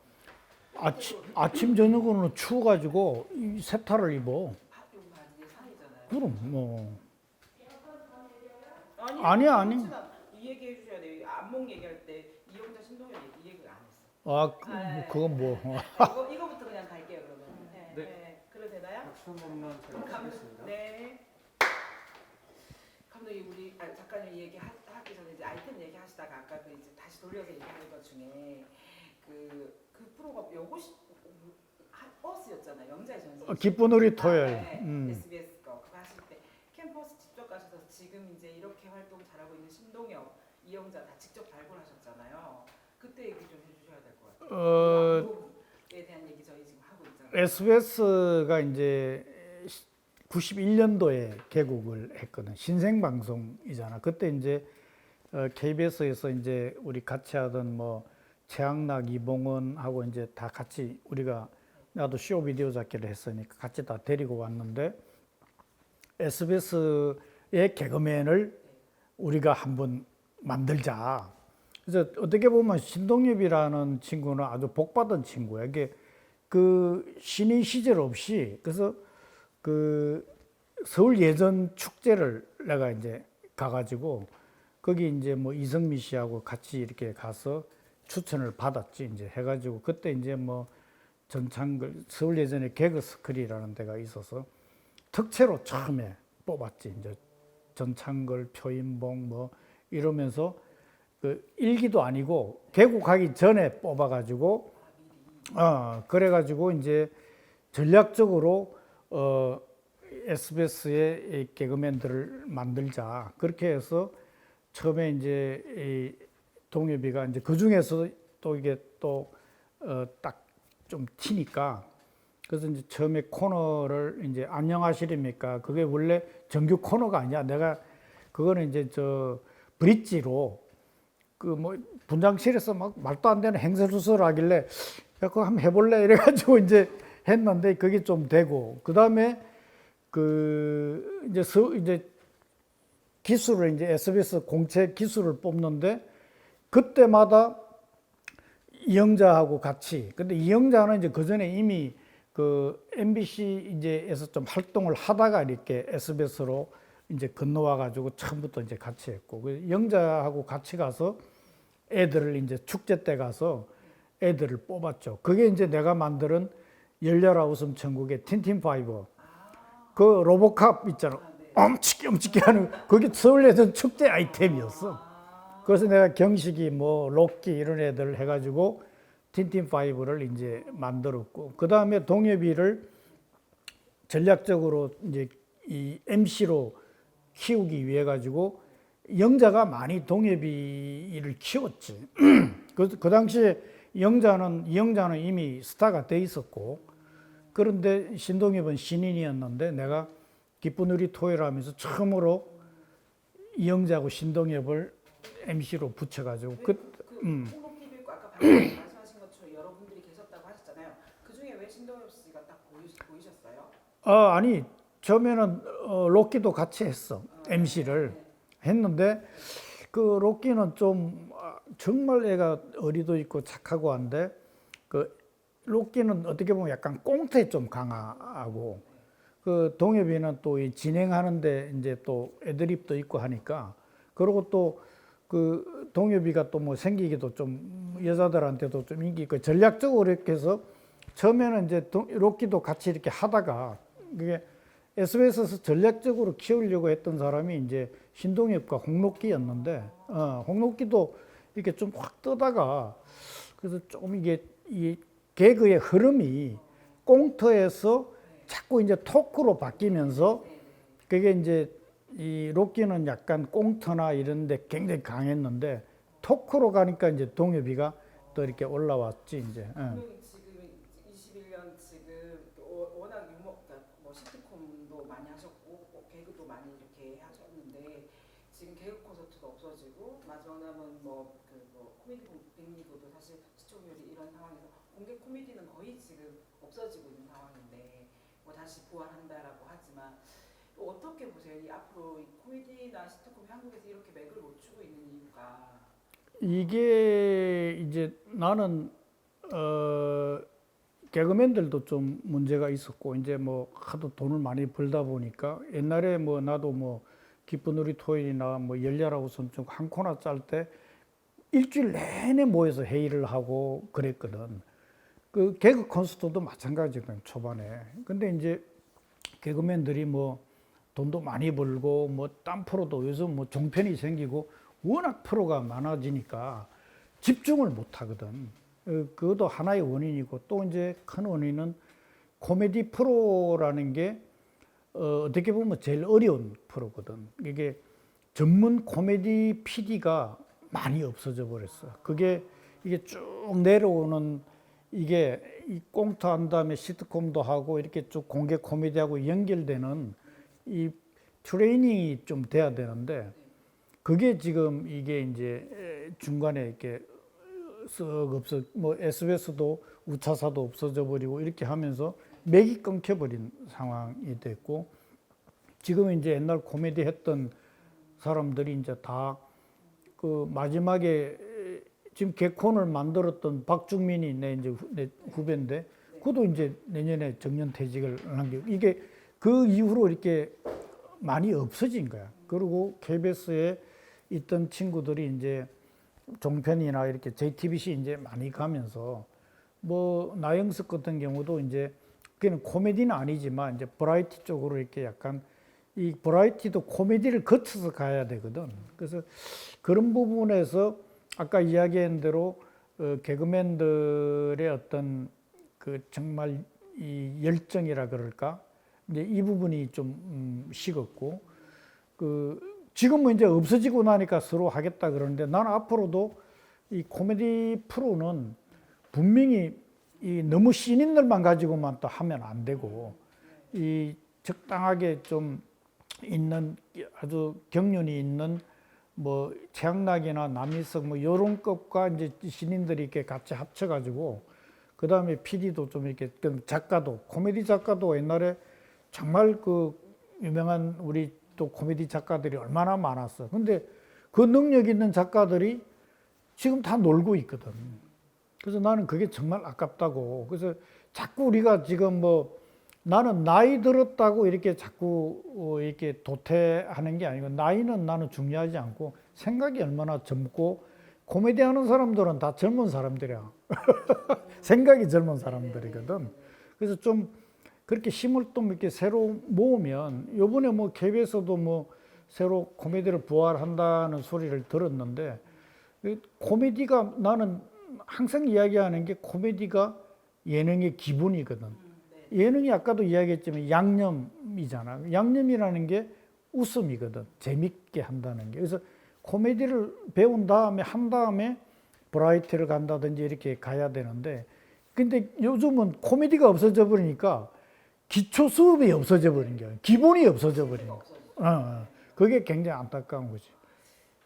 아침 저녁으로는 추워가지고 이 세타를 입어. 여기 바지에 산이잖아요. 그럼 뭐 아니요. 아니. 이 얘기 해주셔야 돼요. 안목 얘기할 때 이영자 신동엽 이 얘기를 안 했어. 그건 뭐. 이거부터 그냥 갈게요 그러면. 네. 그래도 되나요? 박수 한 번만 잘 부탁드리겠습니다. 네. 감독님 우리 작가님 얘기하기 전에 이제 아이템 얘기하시다가 아까 그 이제 다시 돌려서 얘기하는 것 중에 그 프로가 요것이 버스였잖아요. 영자의 전신. 기쁜 우리 토요일. SBS 거 그거 하실 때 캠퍼스 직접 가셔서 지금 이제 이렇게 활동 잘하고 있는 신동엽, 이영자 다 직접 발굴하셨잖아요. 그때 얘기 좀 해주셔야 될 것 같아요. 에 대한 얘기 저희 지금 하고 있잖아요. SBS가 이제 91년도에 개국을 했거든. 신생방송이잖아. 그때 이제 KBS에서 이제 우리 같이 하던 뭐 최양락, 이봉원하고 이제 다 같이 우리가 나도 쇼 비디오 잡기를 했으니까 같이 다 데리고 왔는데 SBS의 개그맨을 우리가 한번 만들자. 그래서 어떻게 보면 신동엽이라는 친구는 아주 복받은 친구야. 이게 그 신인 시절 없이 그래서 그 서울 예전 축제를 내가 이제 가가지고 거기 이제 뭐 이성미 씨하고 같이 이렇게 가서 추천을 받았지 이제 해가지고 그때 이제 뭐 전창걸 서울 예전에 개그스쿨이라는 데가 있어서 특채로 처음에 뽑았지 이제 전창걸, 표인봉 뭐 이러면서 그 일기도 아니고 개국하기 전에 뽑아가지고 그래가지고 이제 전략적으로 SBS의 개그맨들을 만들자 그렇게 해서 처음에 이제 이 동엽이가 이제 그 중에서 또 이게 또 딱 좀 튀니까 그래서 이제 처음에 코너를 이제 안녕하시렵니까 그게 원래 정규 코너가 아니야. 내가 그거는 이제 저 브릿지로 그 뭐 분장실에서 막 말도 안 되는 행세수설 하길래 야 그거 한번 해볼래 이래가지고 이제 했는데 그게 좀 되고 그 다음에 그 이제 기수를 이제 SBS 공채 기수를 뽑는데 그때마다 이영자하고 같이 근데 이영자는 이제 그 전에 이미 그 MBC 이제에서 좀 활동을 하다가 이렇게 SBS로 이제 건너와 가지고 처음부터 이제 같이 했고 그 영자하고 같이 가서 애들을 이제 축제 때 가서 애들을 뽑았죠. 그게 이제 내가 만드는 열려라 웃음 천국의 틴틴파이브 그 로보캅 있잖아. 엄치게 하는 그게 서울예전 축제 아이템이었어. 그래서 내가 경식이 뭐 록기 이런 애들 해가지고 틴틴파이브를 이제 만들었고 그 다음에 동엽이를 전략적으로 이제 이 MC로 키우기 위해 가지고 영자가 많이 동엽이를 키웠지. 그 당시에 이영자는 이미 스타가 돼 있었고 그런데 신동엽은 신인이었는데 내가 기쁜 우리 토요일 하면서 처음으로 이영자하고 신동엽을 MC로 붙여가지고 홍록TV고 아까 방금 말씀하신 것처럼 여러분들이 계셨다고 하셨잖아요. 그 중에 왜 신동엽 씨가 딱 보이셨어요? 아니 처음에는 록기도 같이 했어. MC를 했는데 그 록기는 좀 정말 애가 어리도 있고 착하고 한데 그 록기는 어떻게 보면 약간 꽁트에 좀 강하고 그 동엽이는 또 이 진행하는데 이제 또 애드립도 있고 하니까 그리고 또 그 동엽이가 또 뭐 생기기도 좀 여자들한테도 좀 인기 있고 전략적으로 이렇게 해서 처음에는 이제 록기도 같이 이렇게 하다가 그게 SBS에서 전략적으로 키우려고 했던 사람이 이제 신동엽과 홍록기였는데 홍록기도 이렇게 좀 확 뜨다가 그래서 좀 이게 이 개그의 흐름이 꽁트에서 자꾸 이제 토크로 바뀌면서 그게 이제 이 록기는 약간 꽁트나 이런 데 굉장히 강했는데 토크로 가니까 이제 동엽이가 또 이렇게 올라왔지 이제. 지금 21년 지금 워낙 그러니까 뭐 시트콤도 많이 하셨고 개그도 많이 이렇게 하셨는데 지금 개그 콘서트도 없어지고 마지막 남은 뭐 코미디 빅리그도 사실 시청률이 이런 상황에서 공개 코미디는 거의 지금 없어지고 있는 상황인데 뭐 다시 부활한다라고 하지만 어떻게 보세요? 이 앞으로 이 코미디나 시트콤이 한국에서 이렇게 맥을 못 추고 있는 이유가 이게 이제 나는 개그맨들도 좀 문제가 있었고 이제 뭐 하도 돈을 많이 벌다 보니까 옛날에 뭐 나도 뭐 기쁜 우리 토요일이나 뭐 열려라 웃음 좀 한 코나 짤 때 일주일 내내 모여서 회의를 하고 그랬거든. 그 개그 콘서트도 마찬가지거든 초반에. 근데 이제 개그맨들이 뭐 돈도 많이 벌고 뭐 딴 프로도 요즘 뭐 종편이 생기고 워낙 프로가 많아지니까 집중을 못 하거든. 그것도 하나의 원인이고 또 이제 큰 원인은 코미디 프로라는 게 어떻게 보면 제일 어려운 프로거든. 이게 전문 코미디 PD가 많이 없어져 버렸어. 그게 이게 쭉 내려오는 이게 이 꽁트 한 다음에 시트콤도 하고 이렇게 쭉 공개 코미디하고 연결되는 이 트레이닝이 좀 돼야 되는데 그게 지금 이게 이제 중간에 이렇게 썩 없어 뭐 SBS도 우차사도 없어져 버리고 이렇게 하면서 맥이 끊겨버린 상황이 됐고 지금 이제 옛날 코미디 했던 사람들이 이제 다 그 마지막에 지금 개콘을 만들었던 박중민이 내 후배인데 그도 이제 내년에 정년퇴직을 남기고 이게 그 이후로 이렇게 많이 없어진 거야. 그리고 KBS에 있던 친구들이 이제 종편이나 이렇게 JTBC 이제 많이 가면서 뭐 나영석 같은 경우도 이제 그는 코미디는 아니지만 이제 버라이티 쪽으로 이렇게 약간 이 버라이티도 코미디를 거쳐서 가야 되거든. 그래서 그런 부분에서 아까 이야기한 대로 개그맨들의 어떤 그 정말 이 열정이라 그럴까 이제 이 부분이 좀 식었고 그 지금은 이제 없어지고 나니까 서로 하겠다 그러는데 나는 앞으로도 이 코미디 프로는 분명히 이 너무 신인들만 가지고만 또 하면 안 되고 이 적당하게 좀 있는 아주 경륜이 있는 뭐 최양락이나 남희석 뭐 요런 급과 이제 신인들이 이렇게 같이 합쳐가지고 그 다음에 PD도 좀 이렇게 작가도 코미디 작가도 옛날에 정말 그 유명한 우리 또 코미디 작가들이 얼마나 많았어. 근데 그 능력 있는 작가들이 지금 다 놀고 있거든. 그래서 나는 그게 정말 아깝다고. 그래서 자꾸 우리가 지금 뭐 나는 나이 들었다고 이렇게 자꾸 이렇게 도태하는 게 아니고 나이는 나는 중요하지 않고 생각이 얼마나 젊고 코미디 하는 사람들은 다 젊은 사람들이야. 생각이 젊은 사람들이거든. 그래서 좀 그렇게 힘을 또 이렇게 새로 모으면 요번에 뭐 KBS도 뭐 새로 코미디를 부활한다는 소리를 들었는데 코미디가 나는 항상 이야기하는 게 코미디가 예능의 기본이거든. 예능이 아까도 이야기했지만 양념이잖아. 양념이라는 게 웃음이거든. 재밌게 한다는 게. 그래서 코미디를 배운 다음에 한 다음에 버라이티를 간다든지 이렇게 가야 되는데 근데 요즘은 코미디가 없어져 버리니까 기초 수업이 없어져 버린 거야. 기본이 없어져 버린 거야. 그게 굉장히 안타까운 거지.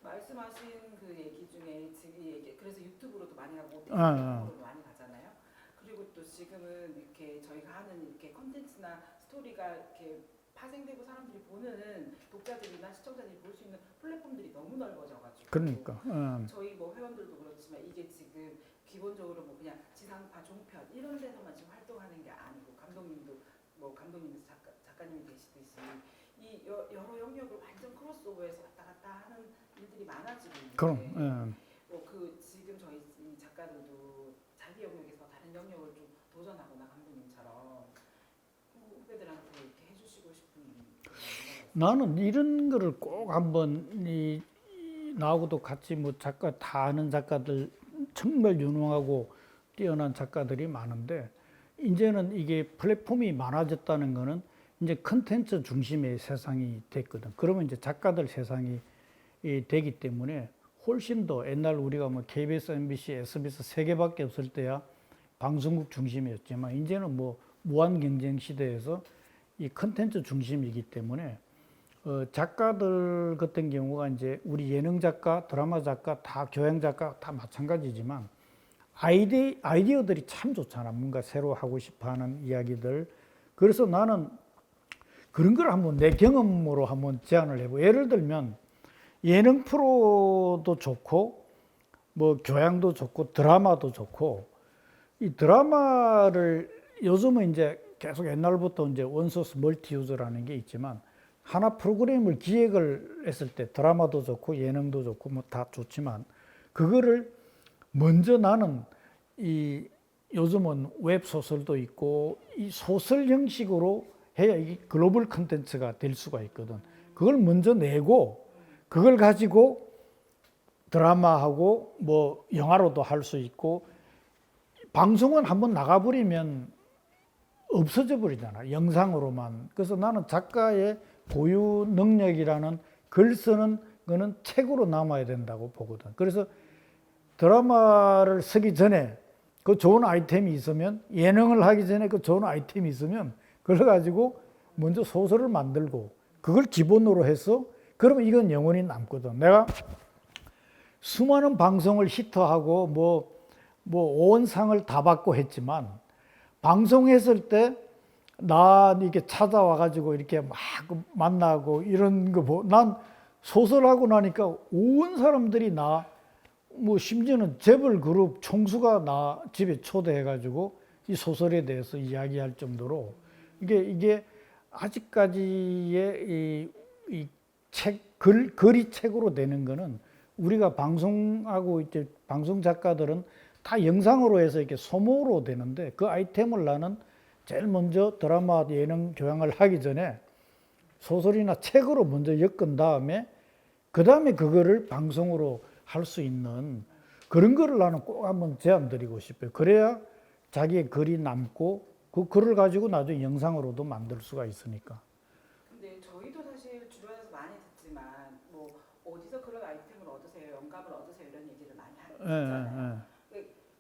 말씀하신 그 얘기 중에 지금 얘기 그래서 유튜브로도 많이 하고 OTT로도 많이 가잖아요. 그리고 또 지금은 이렇게 저희가 하는 이렇게 컨텐츠나 스토리가 이렇게 파생되고 사람들이 보는 독자들이나 시청자들이 볼 수 있는 플랫폼들이 너무 넓어져가지고. 그러니까. 저희 뭐 회원들도 그렇지만 이게 지금 기본적으로 뭐 그냥 지상파 종편 이런 데서만 지금 활동하는 게 아니고 감독님도 뭐 감독님 작가님이 계시듯이 이 여러 영역을 완전 크로스오버해서 왔다 갔다 하는 일들이 많아지고 있는데 그럼. 뭐그 지금 저희 이 작가들도 자기 영역에서 다른 영역을 좀 도전하거나 감독님처럼 후배들한테 이렇게 해주시고 싶은 나는 이런 거를 꼭 한번 나하고도 같이 뭐 작가 다 아는 작가들 정말 유능하고 뛰어난 작가들이 많은데 이제는 이게 플랫폼이 많아졌다는 거는 이제 컨텐츠 중심의 세상이 됐거든. 그러면 이제 작가들 세상이 되기 때문에 훨씬 더 옛날 우리가 뭐 KBS, MBC, SBS 세 개밖에 없을 때야 방송국 중심이었지만 이제는 뭐 무한 경쟁 시대에서 이 컨텐츠 중심이기 때문에 작가들 같은 경우가 이제 우리 예능 작가, 드라마 작가, 다 교양 작가 다 마찬가지지만 아이디어들이 참 좋잖아. 뭔가 새로 하고 싶어하는 이야기들. 그래서 나는 그런 걸 한번 내 경험으로 한번 제안을 해보고 예를 들면 예능 프로도 좋고 뭐 교양도 좋고 드라마도 좋고 이 드라마를 요즘은 이제 계속 옛날부터 이제 원소스 멀티 유저라는 게 있지만 하나 프로그램을 기획을 했을 때 드라마도 좋고 예능도 좋고 뭐 다 좋지만 그거를 먼저 나는 이 요즘은 웹소설도 있고 이 소설 형식으로 해야 이게 글로벌 컨텐츠가 될 수가 있거든. 그걸 먼저 내고 그걸 가지고 드라마하고 뭐 영화로도 할 수 있고 방송은 한번 나가버리면 없어져 버리잖아. 영상으로만. 그래서 나는 작가의 고유 능력이라는 글 쓰는 거는 책으로 남아야 된다고 보거든. 그래서 드라마를 쓰기 전에 그 좋은 아이템이 있으면 예능을 하기 전에 그 좋은 아이템이 있으면 그걸 가지고 먼저 소설을 만들고 그걸 기본으로 해서 그러면 이건 영원히 남거든. 내가 수많은 방송을 히트하고 뭐 오원상을 다 받고 했지만 방송했을 때 나 이렇게 찾아와 가지고 이렇게 막 만나고 이런 거 난 소설하고 나니까 온 사람들이 나 뭐 심지어는 재벌 그룹 총수가 나 집에 초대해 가지고 이 소설에 대해서 이야기할 정도로 이게 아직까지의 이 글이 책으로 되는 거는 우리가 방송하고 이제 방송 작가들은 다 영상으로 해서 이렇게 소모로 되는데 그 아이템을 나는 제일 먼저 드라마, 예능, 교양을 하기 전에 소설이나 책으로 먼저 엮은 다음에 그 다음에 그거를 방송으로 할 수 있는 그런 거를 나는 꼭 한번 제안 드리고 싶어요. 그래야 자기의 글이 남고 그 글을 가지고 나중에 영상으로도 만들 수가 있으니까. 근데 저희도 사실 주변에서 많이 듣지만 뭐 어디서 그런 아이템을 얻으세요, 영감을 얻으세요 이런 얘기를 많이 하잖아요.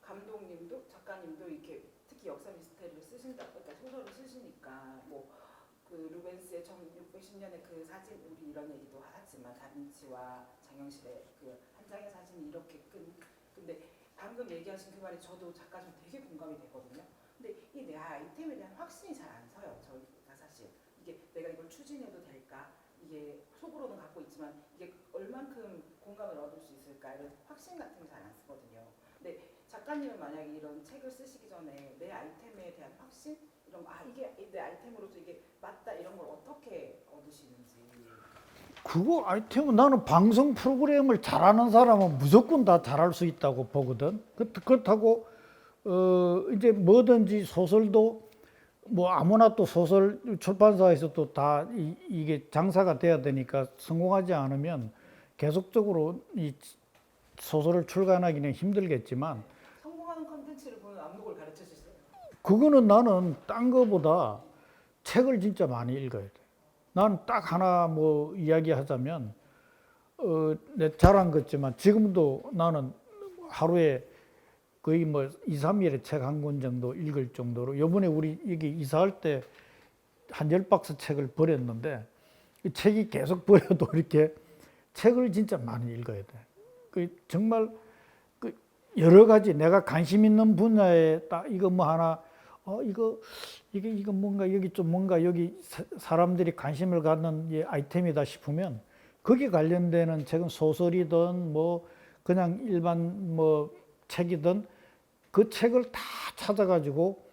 감독님도 작가님도 이렇게 특히 역사 미스테리를 쓰신다, 그러니까 소설을 쓰시니까 뭐 그 루벤스의 1610년의 그 사진 우리 이런 얘기도 하지만 다빈치와 장영실의 그 한 장의 사진이 이렇게 근데 방금 얘기하신 그 말이 저도 작가 좀 되게 공감이 되거든요. 근데 이 내 아이템에 대한 확신이 잘 안 서요. 저희가 사실 이게 내가 이걸 추진해도 될까? 이게 속으로는 갖고 있지만 이게 얼만큼 공감을 얻을 수 있을까? 이런 확신 같은 게 잘 안 쓰거든요. 근데 작가님은 만약에 이런 책을 쓰시기 전에 내 아이템에 대한 확신 이런 이게 내 아이템으로서 이게 맞다 이런 걸 어떻게 얻으시는지. 그거 아이템은 나는 방송 프로그램을 잘하는 사람은 무조건 다 잘할 수 있다고 보거든. 그렇다고 이제 뭐든지 소설도 뭐 아무나 또 소설 출판사에서 또 다 이게 장사가 돼야 되니까 성공하지 않으면 계속적으로 이 소설을 출간하기는 힘들겠지만 성공하는 컨텐츠를 보는 안목을 가르쳐 주세요. 그거는 나는 딴 거보다 책을 진짜 많이 읽어야 돼. 나는 딱 하나 뭐 이야기하자면 내 자랑 같지만 지금도 나는 하루에 거의 뭐 2, 3일에 책 한 권 정도 읽을 정도로 요번에 우리 여기 이사할 때 한 10박스 책을 버렸는데 이 책이 계속 버려도 이렇게 책을 진짜 많이 읽어야 돼. 그 정말 그 여러 가지 내가 관심 있는 분야에 딱 이거 뭐 하나 이거 뭔가 여기 좀 뭔가 여기 사람들이 관심을 갖는 아이템이다 싶으면 거기에 관련되는 책은 소설이든 뭐 그냥 일반 뭐 책이든 그 책을 다 찾아가지고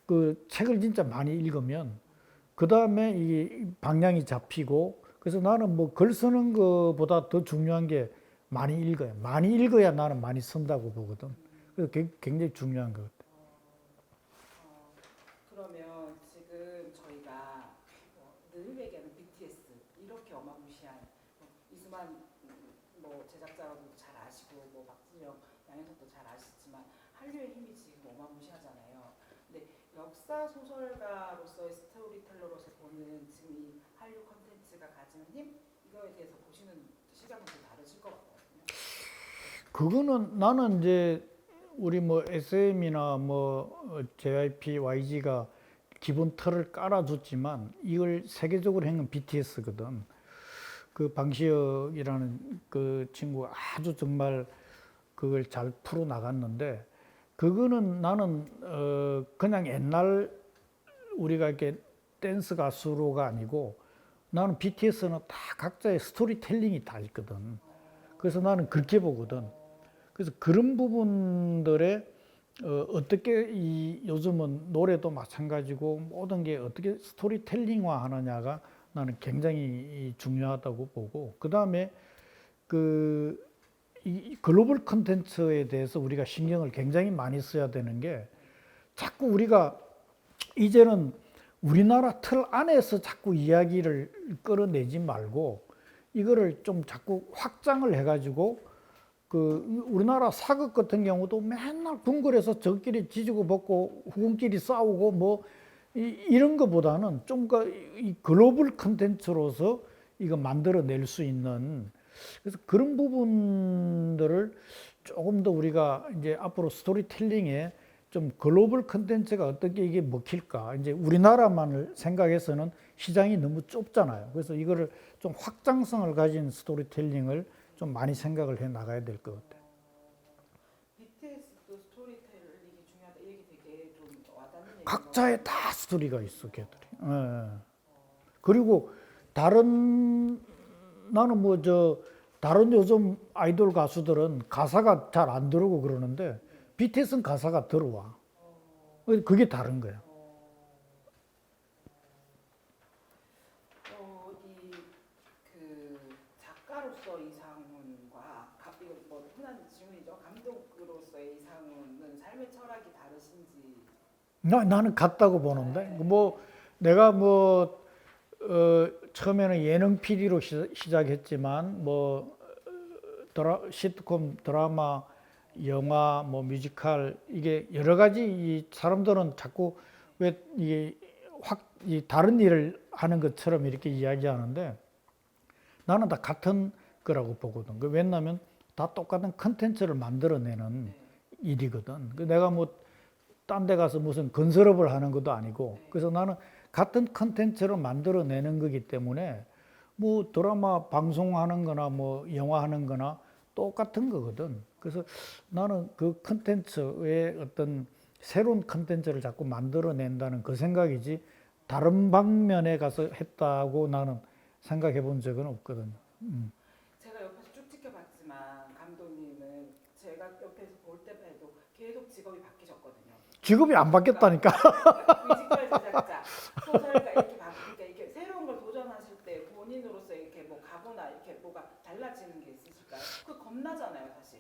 그 책을 진짜 많이 읽으면 그 다음에 이 방향이 잡히고 그래서 나는 뭐 글 쓰는 것보다 더 중요한 게 많이 읽어요. 많이 읽어야 나는 많이 쓴다고 보거든. 그래서 굉장히 중요한 것 같아요. 그러면 지금 저희가 늘 얘기하는 BTS 이렇게 어마무시한 이수만 뭐 제작자로도 잘 아시고 뭐 박진영, 양현석도 잘 아시지만 한류의 힘이 지금 어마무시하잖아요. 근데 역사 소설가로서의 스토리텔러로서 보는 지금 이 한류 콘텐츠가 가지는 힘 이거에 대해서 보시는 시각은 좀 다르실 것 같거든요. 그거는 나는 이제 우리 뭐 SM이나 뭐 JYP, YG가 기본 틀을 깔아줬지만 이걸 세계적으로 한 건 BTS거든. 그 방시혁이라는 그 친구가 아주 정말 그걸 잘 풀어 나갔는데 그거는 나는 그냥 옛날 우리가 이렇게 댄스 가수로가 아니고 나는 BTS는 다 각자의 스토리텔링이 다 있거든. 그래서 나는 그렇게 보거든. 그래서 그런 부분들에 어떻게 이 요즘은 노래도 마찬가지고 모든 게 어떻게 스토리텔링화 하느냐가 나는 굉장히 중요하다고 보고 그 다음에 이 글로벌 컨텐츠에 대해서 우리가 신경을 굉장히 많이 써야 되는 게 자꾸 우리가 이제는 우리나라 틀 안에서 자꾸 이야기를 끌어내지 말고 이거를 좀 자꾸 확장을 해가지고 그 우리나라 사극 같은 경우도 맨날 궁궐에서 저끼리 지지고 볶고 후궁끼리 싸우고 뭐 이런 것보다는 좀 이 글로벌 컨텐츠로서 이거 만들어낼 수 있는 그래서 그런 부분들을 조금 더 우리가 이제 앞으로 스토리텔링에 좀 글로벌 컨텐츠가 어떻게 이게 먹힐까 이제 우리나라만을 생각해서는 시장이 너무 좁잖아요. 그래서 이거를 좀 확장성을 가진 스토리텔링을 좀 많이 생각을 해 나가야 될 것 같아요. BTS도 스토리텔링이 중요하다 이 얘기 되게 좀 와닿는 얘기. 각자의 다 스토리가 있어, 걔들이. 예. 그리고 다른 나는 뭐 다른 요즘 아이돌 가수들은 가사가 잘 안 들어오고 그러는데 BTS는 가사가 들어와. 그게 다른 거야. 이그 캐릭터 이상훈과 이거 뭐 흔한 질문이죠. 감독으로서의 이상훈은 삶의 철학이 다르신지. 나는 같다고 보는데 뭐 내가 뭐 처음에는 예능 PD로 시작했지만 뭐 시트콤, 드라마, 영화, 뭐 뮤지컬 이게 여러 가지 이 사람들은 자꾸 왜 이게 이 다른 일을 하는 것처럼 이렇게 이야기하는데 나는 다 같은 거라고 보거든. 왜냐하면 다 똑같은 컨텐츠를 만들어내는 일이거든. 내가 뭐 딴 데 가서 무슨 건설업을 하는 것도 아니고 그래서 나는 같은 컨텐츠를 만들어내는 거기 때문에 뭐 드라마 방송하는 거나 뭐 영화 하는 거나 똑같은 거거든. 그래서 나는 그 컨텐츠의 어떤 새로운 컨텐츠를 자꾸 만들어낸다는 그 생각이지 다른 방면에 가서 했다고 나는 생각해 본 적은 없거든. 제가 옆에서 쭉 지켜봤지만 감독님은 제가 옆에서 볼 때에도 계속 직업이 바뀌셨거든요. 직업이 안 바뀌었다니까. 뮤지컬 제작자, 소설가 이렇게 바뀌니까 이렇게 새로운 걸 도전하실 때 본인으로서 이렇게 뭐 각오나 이렇게 뭐가 달라지는 게 있으실까요? 그 겁나잖아요, 사실.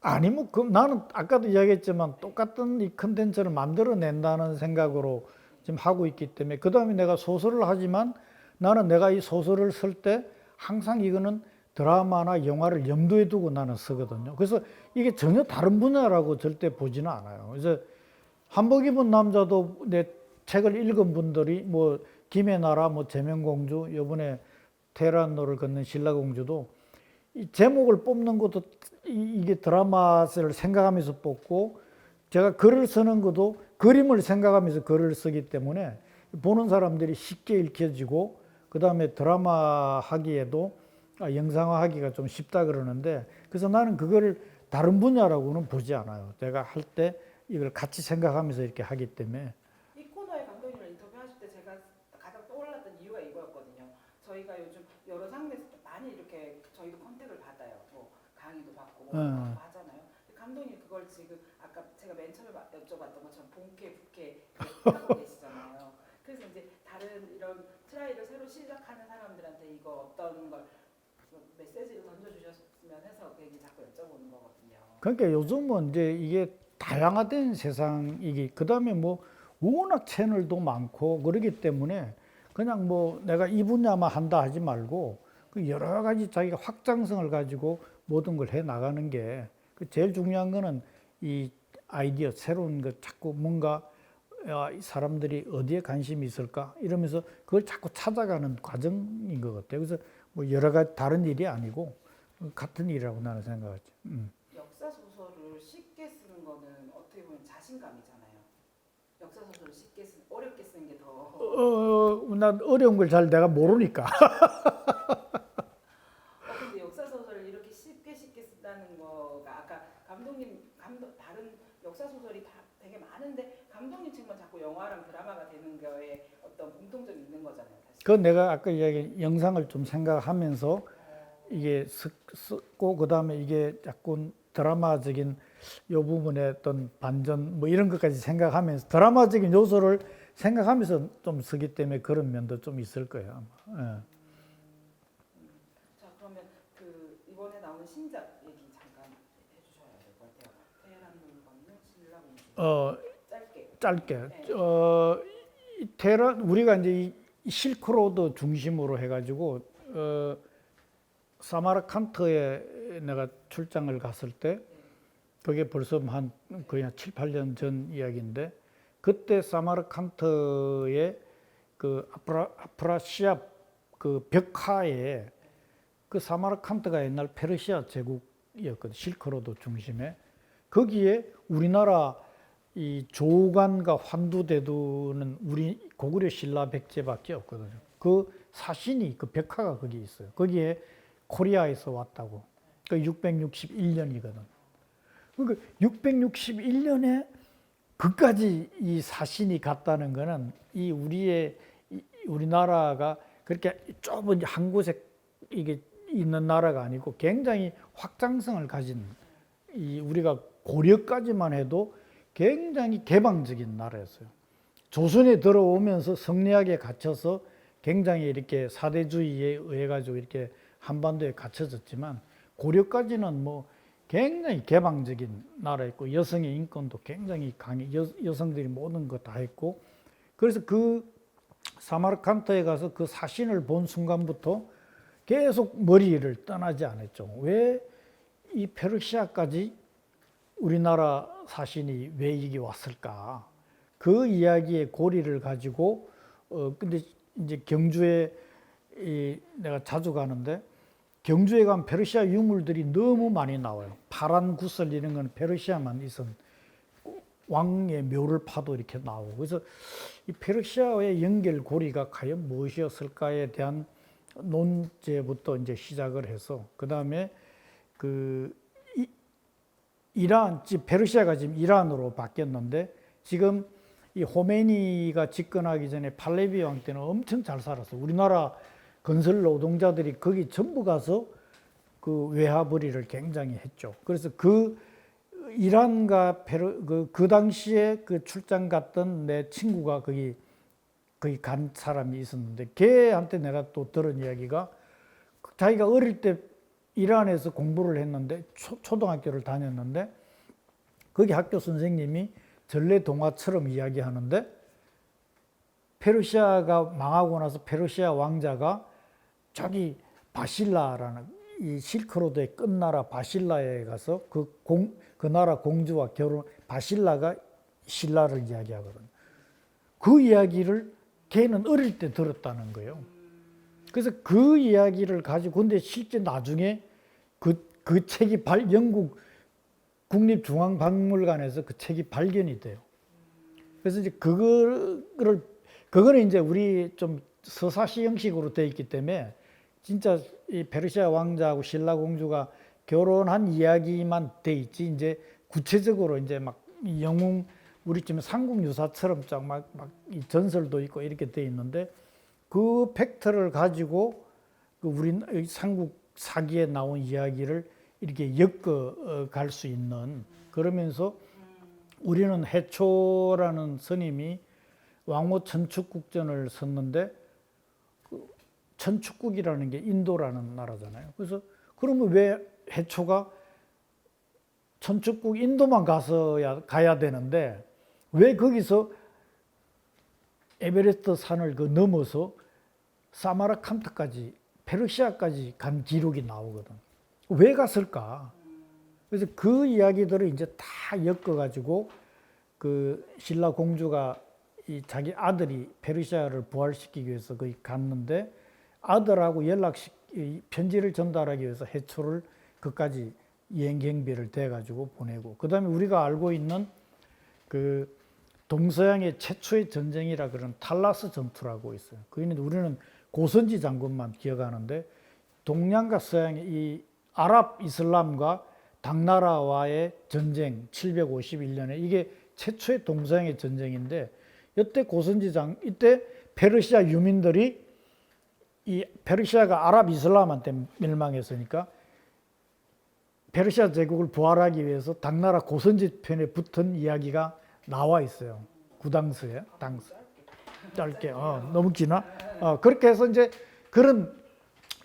아니 뭐 나는 아까도 이야기했지만 똑같은 이 컨텐츠를 만들어낸다는 생각으로 지금 하고 있기 때문에 그 다음에 내가 소설을 하지만 나는 내가 이 소설을 쓸 때 항상 이거는 드라마나 영화를 염두에 두고 나는 쓰거든요. 그래서 이게 전혀 다른 분야라고 절대 보지는 않아요. 그래서 한복 입은 남자도 내 책을 읽은 분들이 뭐 김의 나라, 뭐 제명공주, 요번에 테헤란로를 걷는 신라공주도 이 제목을 뽑는 것도 이게 드라마를 생각하면서 뽑고 제가 글을 쓰는 것도 그림을 생각하면서 글을 쓰기 때문에 보는 사람들이 쉽게 읽혀지고 그 다음에 드라마 하기에도 영상화 하기가 좀 쉽다 그러는데 그래서 나는 그거를 다른 분야라고는 보지 않아요. 내가 할 때 이걸 같이 생각하면서 이렇게 하기 때문에. 이 코너에 감독님을 인터뷰하실 때 제가 가장 떠올랐던 이유가 이거였거든요. 저희가 요즘 여러 상대에서 많이 이렇게 저희도 컨택을 받아요. 뭐 강의도 받고 뭐 하잖아요. 감독님 그걸 지금 아까 제가 맨 처음에 여쭤봤던 것처럼 본캐, 부캐 하고 계시잖아요. 그래서 이제 다른 이런 트라이를 새로 시작하는 사람들한테 이거 어떤 걸 메시지를 던져주셨으면 해서 괜히 자꾸 여쭤보는 거거든요. 그러니까 요즘은 이제 이게 다양화된 세상이기 그다음에 뭐 워낙 채널도 많고 그러기 때문에 그냥 뭐 내가 이 분야만 한다 하지 말고 그 여러 가지 자기가 확장성을 가지고 모든 걸 해 나가는 게 제일 중요한 거는 이 아이디어 새로운 거 자꾸 뭔가 이 사람들이 어디에 관심이 있을까 이러면서 그걸 자꾸 찾아가는 과정인 것 같아요. 그래서 뭐 여러 가지 다른 일이 아니고 같은 일이라고 나는 생각하지. 역사 소설을 쉽게 쓰는 거는 어떻게 보면 자신감이잖아요. 역사 소설을 어렵게 쓰는 게 더. 난 어려운 걸 잘 내가 모르니까. 근데 역사 소설을 이렇게 쉽게 쓴다는 거가 아까 다른 역사 소설이 다 되게 많은데 감독님 측만 자꾸 영화랑 드라마가 되는 거에 어떤 공통점이 있는 거잖아요. 사실. 그 내가 아까 이야기한 영상을 좀 생각하면서 이게 쓰고 그다음에 이게 자꾸 드라마적인 요 부분의 어떤 반전 뭐 이런 것까지 생각하면서 드라마적인 요소를 생각하면서 좀 쓰기 때문에 그런 면도 좀 있을 거예요. 아마. 자 그러면 그 이번에 나오는 신작 얘기 잠깐 해주셔야 될 것 같아요. 테헤란로를 걷는 신라공주. 짧게. 짧게. 테헤란 우리가 이제 이 실크로드 중심으로 해가지고 사마르칸트에 내가 출장을 갔을 때 그게 벌써 한 거의 한 7, 8년 전 이야기인데 그때 사마르칸트의 그 아프라시아 그 벽화에 그 사마르칸트가 옛날 페르시아 제국이었거든. 실크로드 중심에 거기에 우리나라 이 조관과 환두대두는 우리 고구려 신라 백제밖에 없거든요. 그 사신이 그 벽화가 거기 있어요. 거기에 코리아에서 왔다고. 그 661년이거든. 그러니까 661년에 그까지 이 사신이 갔다는 거는 이 우리나라가 그렇게 좁은 한 곳에 이게 있는 나라가 아니고 굉장히 확장성을 가진 이 우리가 고려까지만 해도 굉장히 개방적인 나라였어요. 조선에 들어오면서 성리학에 갇혀서 굉장히 이렇게 사대주의에 의해 가지고 이렇게 한반도에 갇혀졌지만 고려까지는 뭐 굉장히 개방적인 나라였고 여성의 인권도 굉장히 강해 여성들이 모든 거 다 했고 그래서 그 사마르칸트에 가서 그 사신을 본 순간부터 계속 머리를 떠나지 않았죠. 왜 이 페르시아까지 우리나라 사신이 왜 이게 왔을까? 그 이야기의 고리를 가지고 근데 이제 경주에 내가 자주 가는데 경주에 가면 페르시아 유물들이 너무 많이 나와요. 파란 구슬 이런 건 페르시아만 있은 왕의 묘를 파도 이렇게 나오고 그래서 이 페르시아의 연결고리가 과연 무엇이었을까에 대한 논제부터 이제 시작을 해서 그 다음에 그 이란, 페르시아가 지금 이란으로 바뀌었는데 지금 이 호메니가 집권하기 전에 팔레비 왕 때는 엄청 잘 살았어. 우리나라 건설 노동자들이 거기 전부 가서 그 외화벌이를 굉장히 했죠. 그래서 그 이란과 그 당시에 그 출장 갔던 내 친구가 거기 간 사람이 있었는데 걔한테 내가 또 들은 이야기가 자기가 어릴 때 이란에서 공부를 했는데 초등학교를 다녔는데 거기 학교 선생님이 전래 동화처럼 이야기하는데 페르시아가 망하고 나서 페르시아 왕자가 저기 바실라라는 이 실크로드의 끝나라 바실라에 가서 그 나라 공주와 바실라가 신라를 이야기하거든요. 그 이야기를 걔는 어릴 때 들었다는 거예요. 그래서 그 이야기를 가지고 근데 실제 나중에 그 책이 영국 국립중앙박물관에서 그 책이 발견이 돼요. 그래서 이제 그거는 이제 우리 좀 서사시 형식으로 되어 있기 때문에 진짜 이 페르시아 왕자하고 신라 공주가 결혼한 이야기만 돼 있지 이제 구체적으로 이제 막 영웅 우리 지금 삼국유사처럼 막 이 전설도 있고 이렇게 돼 있는데 그 팩트를 가지고 그 우리 삼국 사기에 나온 이야기를 이렇게 엮어 갈 수 있는 그러면서 우리는 해초라는 스님이 왕모 천축국전을 썼는데 그 천축국이라는 게 인도라는 나라잖아요. 그래서 그러면 왜 해초가 천축국 인도만 가야 되는데 왜 거기서 에베레스트 산을 넘어서 사마르칸트까지 페르시아까지 간 기록이 나오거든. 왜 갔을까? 그래서 그 이야기들을 이제 다 엮어가지고 그 신라 공주가 자기 아들이 페르시아를 부활시키기 위해서 거기 갔는데 아들하고 편지를 전달하기 위해서 해초를 그까지 여행 경비를 대가지고 보내고 그 다음에 우리가 알고 있는 그 동서양의 최초의 전쟁이라 그런 탈라스 전투라고 있어요. 거기는 우리는 고선지 장군만 기억하는데 동양과 서양의 이 아랍 이슬람과 당나라와의 전쟁 751년에 이게 최초의 동서양의 전쟁인데 이때 페르시아 유민들이 이 페르시아가 아랍 이슬람한테 멸망했으니까 페르시아 제국을 부활하기 위해서 당나라 고선지 편에 붙은 이야기가 나와 있어요. 구당서에 짧게 너무 기나? 그렇게 해서 이제 그런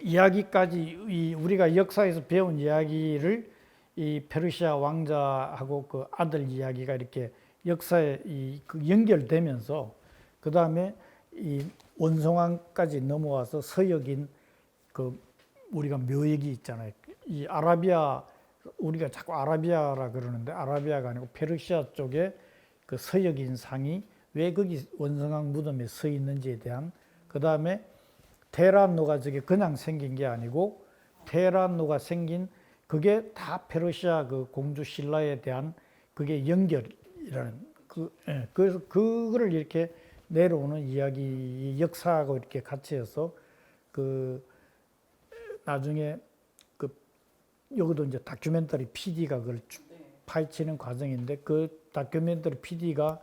이야기까지 우리가 역사에서 배운 이야기를 이 페르시아 왕자하고 그 아들 이야기가 이렇게 역사에 그 연결되면서 그 다음에 이 원성왕까지 넘어와서 서역인 그 우리가 묘역이 있잖아요. 이 아라비아 우리가 자꾸 아라비아라 그러는데 아라비아가 아니고 페르시아 쪽에 그 서역인 상이 왜 거기 원성왕 무덤에 서 있는지에 대한 그 다음에 테헤란로가 저게 그냥 생긴 게 아니고 테헤란로가 생긴 그게 다 페르시아 그 공주 신라에 대한 그게 연결이라는 그래서 그거를 이렇게 내려오는 이야기 역사하고 이렇게 같이 해서 그 나중에 그 여기도 이제 다큐멘터리 PD가 그걸 파헤치는 과정인데 그 다큐멘터리 PD가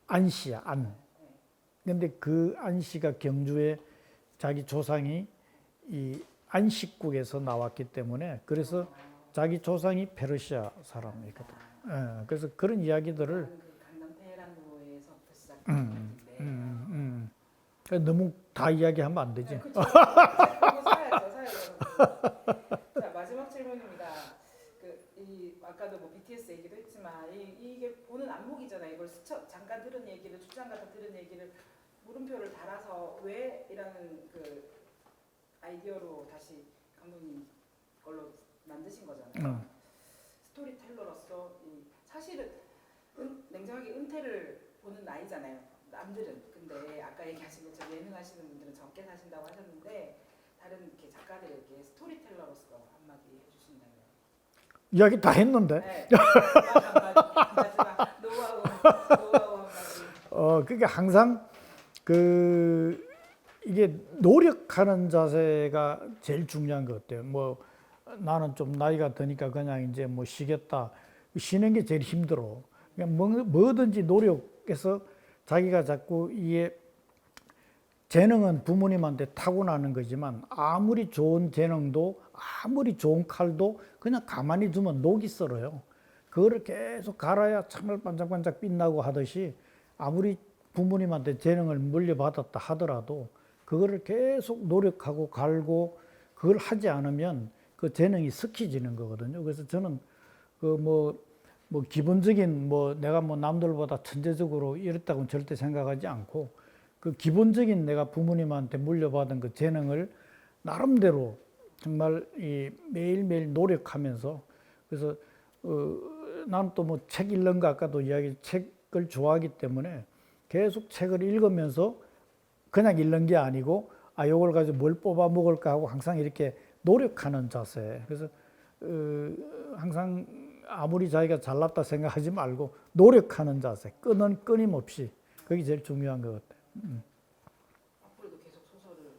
안씨야 안. 근데 그 안씨가 경주에 자기 조상이 이 안식국에서 나왔기 때문에 그래서 자기 조상이 페르시아 사람이거든. 그래서 그런 이야기들을 강남 테헤란로에서부터 시작된 너무 다 이야기하면 안 되지. 그렇죠. 살아야죠. 자, 마지막 질문입니다. 아까도 뭐 BTS 얘기도 했지만 이게 보는 안목이잖아요. 이걸 잠깐 들은 얘기를 출장 갔다 들은 얘기를 물음표를 달아서 왜이라는 그 아이디어로 다시 감독님 걸로 만드신 거잖아요. 스토리텔러로서 사실은 냉정하게 은퇴를 보는 나이잖아요. 남들은. 근데 아까 얘기하신 것처럼 예능 하시는 분들은 적게 사신다고 하셨는데 다른 이렇게 작가들에게 스토리텔러로서 한마디 해주신다면. 이야기 다 했는데. 네. 마지막 노하우 한마디. 그게 항상 이게 노력하는 자세가 제일 중요한 것 같아요. 뭐 나는 좀 나이가 드니까 그냥 이제 뭐 쉬겠다. 쉬는 게 제일 힘들어. 그냥 뭐든지 노력해서 자기가 자꾸 이게 재능은 부모님한테 타고나는 거지만 아무리 좋은 재능도 아무리 좋은 칼도 그냥 가만히 두면 녹이 썰어요. 그거를 계속 갈아야 정말 반짝반짝 빛나고 하듯이 아무리 부모님한테 재능을 물려받았다 하더라도 그거를 계속 노력하고 갈고 그걸 하지 않으면 그 재능이 섞이지는 거거든요. 그래서 저는 뭐 기본적인 내가 남들보다 천재적으로 이랬다고는 절대 생각하지 않고 그 기본적인 내가 부모님한테 물려받은 그 재능을 나름대로 정말 매일매일 노력하면서 그래서 나는 또 뭐 책 읽는 거 아까도 책을 좋아하기 때문에 계속 책을 읽으면서 그냥 읽는 게 아니고 요걸 가지고 뭘 뽑아 먹을까 하고 항상 이렇게 노력하는 자세. 그래서 항상 아무리 자기가 잘났다 생각하지 말고 노력하는 자세. 끊임없이 그게 제일 중요한 것 같아요. 앞으로도 계속 소설을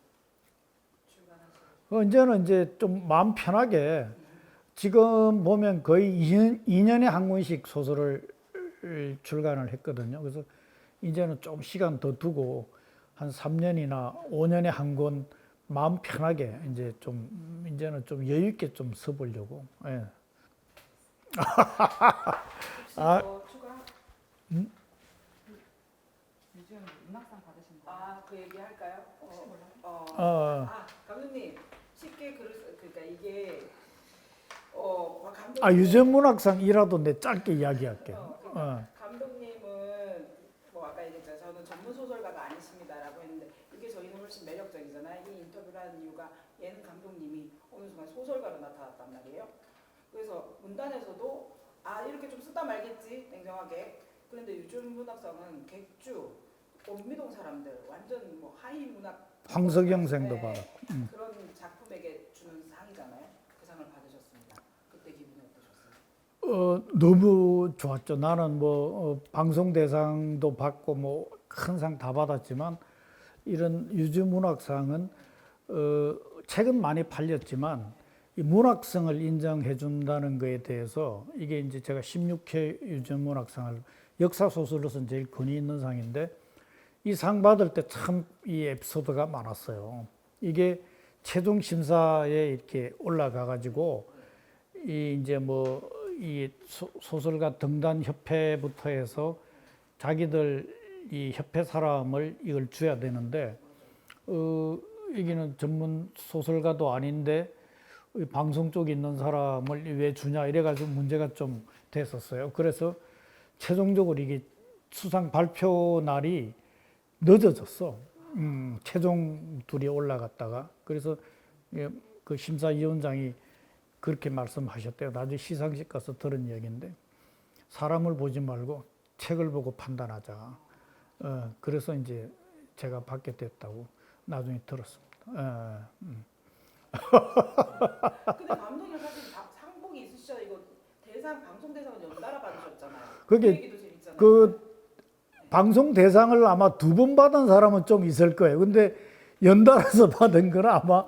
출간하시고. 이제는 이제 좀 마음 편하게 지금 보면 거의 2년에 한 권씩 소설을 출간을 했거든요. 그래서 이제는 좀 시간 더 두고 한 3년이나 5년에 한 권 마음 편하게 이제는 좀 여유 있게 좀 써보려고. 예. 혹시 더 추가? 요즘 문학상 받으신 거 그 얘기 할까요? 혹시 몰라요? 감독님 쉽게 그러니까 이게 감독님 유전문학상이라도 내 짧게 이야기할게요. 감독님은 뭐 아까 얘기했잖아요. 저는 전문 소설가가 아니십니다라고 했는데 이게 저희는 훨씬 매력적이잖아요. 이 인터뷰를 하는 이유가 얘는 감독님이 어느 순간 소설가로 나타났단 말이에요. 그래서 문단에서도 이렇게 좀 쓰다 말겠지 냉정하게. 그런데 유전문학상은 객주, 원미동 사람들 완전 뭐 하이 문학 황석영 생도 네, 받았고. 그런 작품에게 주는 상이잖아요. 그 상을 받으셨습니다. 그때 기분이 어떠셨어요? 너무 좋았죠. 나는 방송 대상도 받고 큰 상 다 받았지만 이런 유주문학상은 책은 많이 팔렸지만 이 문학성을 인정해 준다는 거에 대해서 이게 이제 제가 16회 유주문학상을 역사소설로서는 제일 권위 있는 상인데 이 상 받을 때 참 이 에피소드가 많았어요. 이게 최종 심사에 이렇게 올라가 가지고 이 소설가 등단 협회부터 해서 자기들 이 협회 사람을 이걸 줘야 되는데 여기는 전문 소설가도 아닌데 방송 쪽에 있는 사람을 왜 주냐 이래가지고 문제가 좀 됐었어요. 그래서 최종적으로 이게 수상 발표 날이 늦어졌어. 최종 둘이 올라갔다가 그래서 그 심사위원장이 그렇게 말씀하셨대요. 나중에 시상식 가서 들은 얘기인데 사람을 보지 말고 책을 보고 판단하자. 그래서 이제 제가 받게 됐다고 나중에 들었습니다. 근데 감독님 사실 상복이 있으시잖아요. 이거 방송 대상은 연달아 받으셨잖아요. 그게 그 얘기도 재밌잖아요. 그 방송 대상을 아마 2번 받은 사람은 좀 있을 거예요. 근데 연달아서 받은 건 아마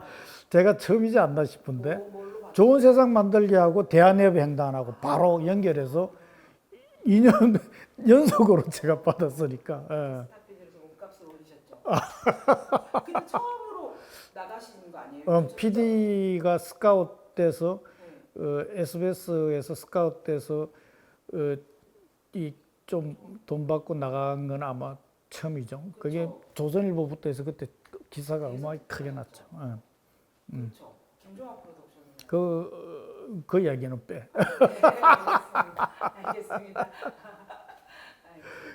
제가 처음이지 않나 싶은데 뭘로 받으셨어요? 좋은 세상 만들기 하고 대한예배 횡단하고 바로 연결해서 2년 연속으로 제가 받았으니까. 스타피드에서 몸값을 올리셨죠. 근데 처음으로 나가시는 거 아니에요? PD가 스카웃돼서 SBS에서 스카웃돼서 이 좀 돈 받고 나간 건 아마 처음이죠. 그게 조선일보부터 해서 그때 기사가 어마어마하게 크게 났죠. 그렇죠. 정종학 프로덕션은. 그 이야기는 빼. 네, 알겠습니다.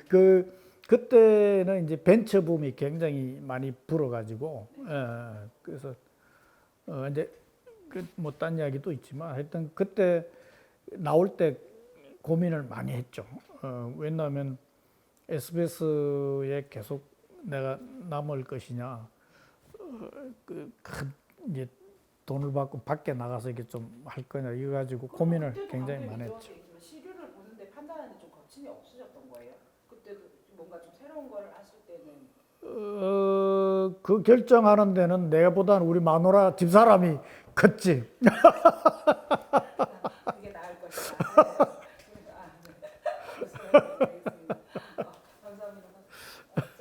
알겠습니다. 그때는 이제 벤처 붐이 굉장히 많이 불어가지고, 그래서 이제 뭐 딴 이야기도 있지만 하여튼 그때 나올 때 고민을 많이 했죠. 왜냐하면 SBS에 계속 내가 남을 것이냐, 큰 이제 돈을 받고 밖에 나가서 이게 좀 할 거냐 이거 가지고 고민을 그때도 굉장히 많이 감독님 했죠. 저한테 시류를 보는데 판단하는데 좀 거침이 없으셨던 거예요? 그때도 뭔가 좀 새로운 거를 하실 때는 그 결정하는 데는 내가보다는 우리 마누라 집사람이 컸지. 그게 나을 것이다.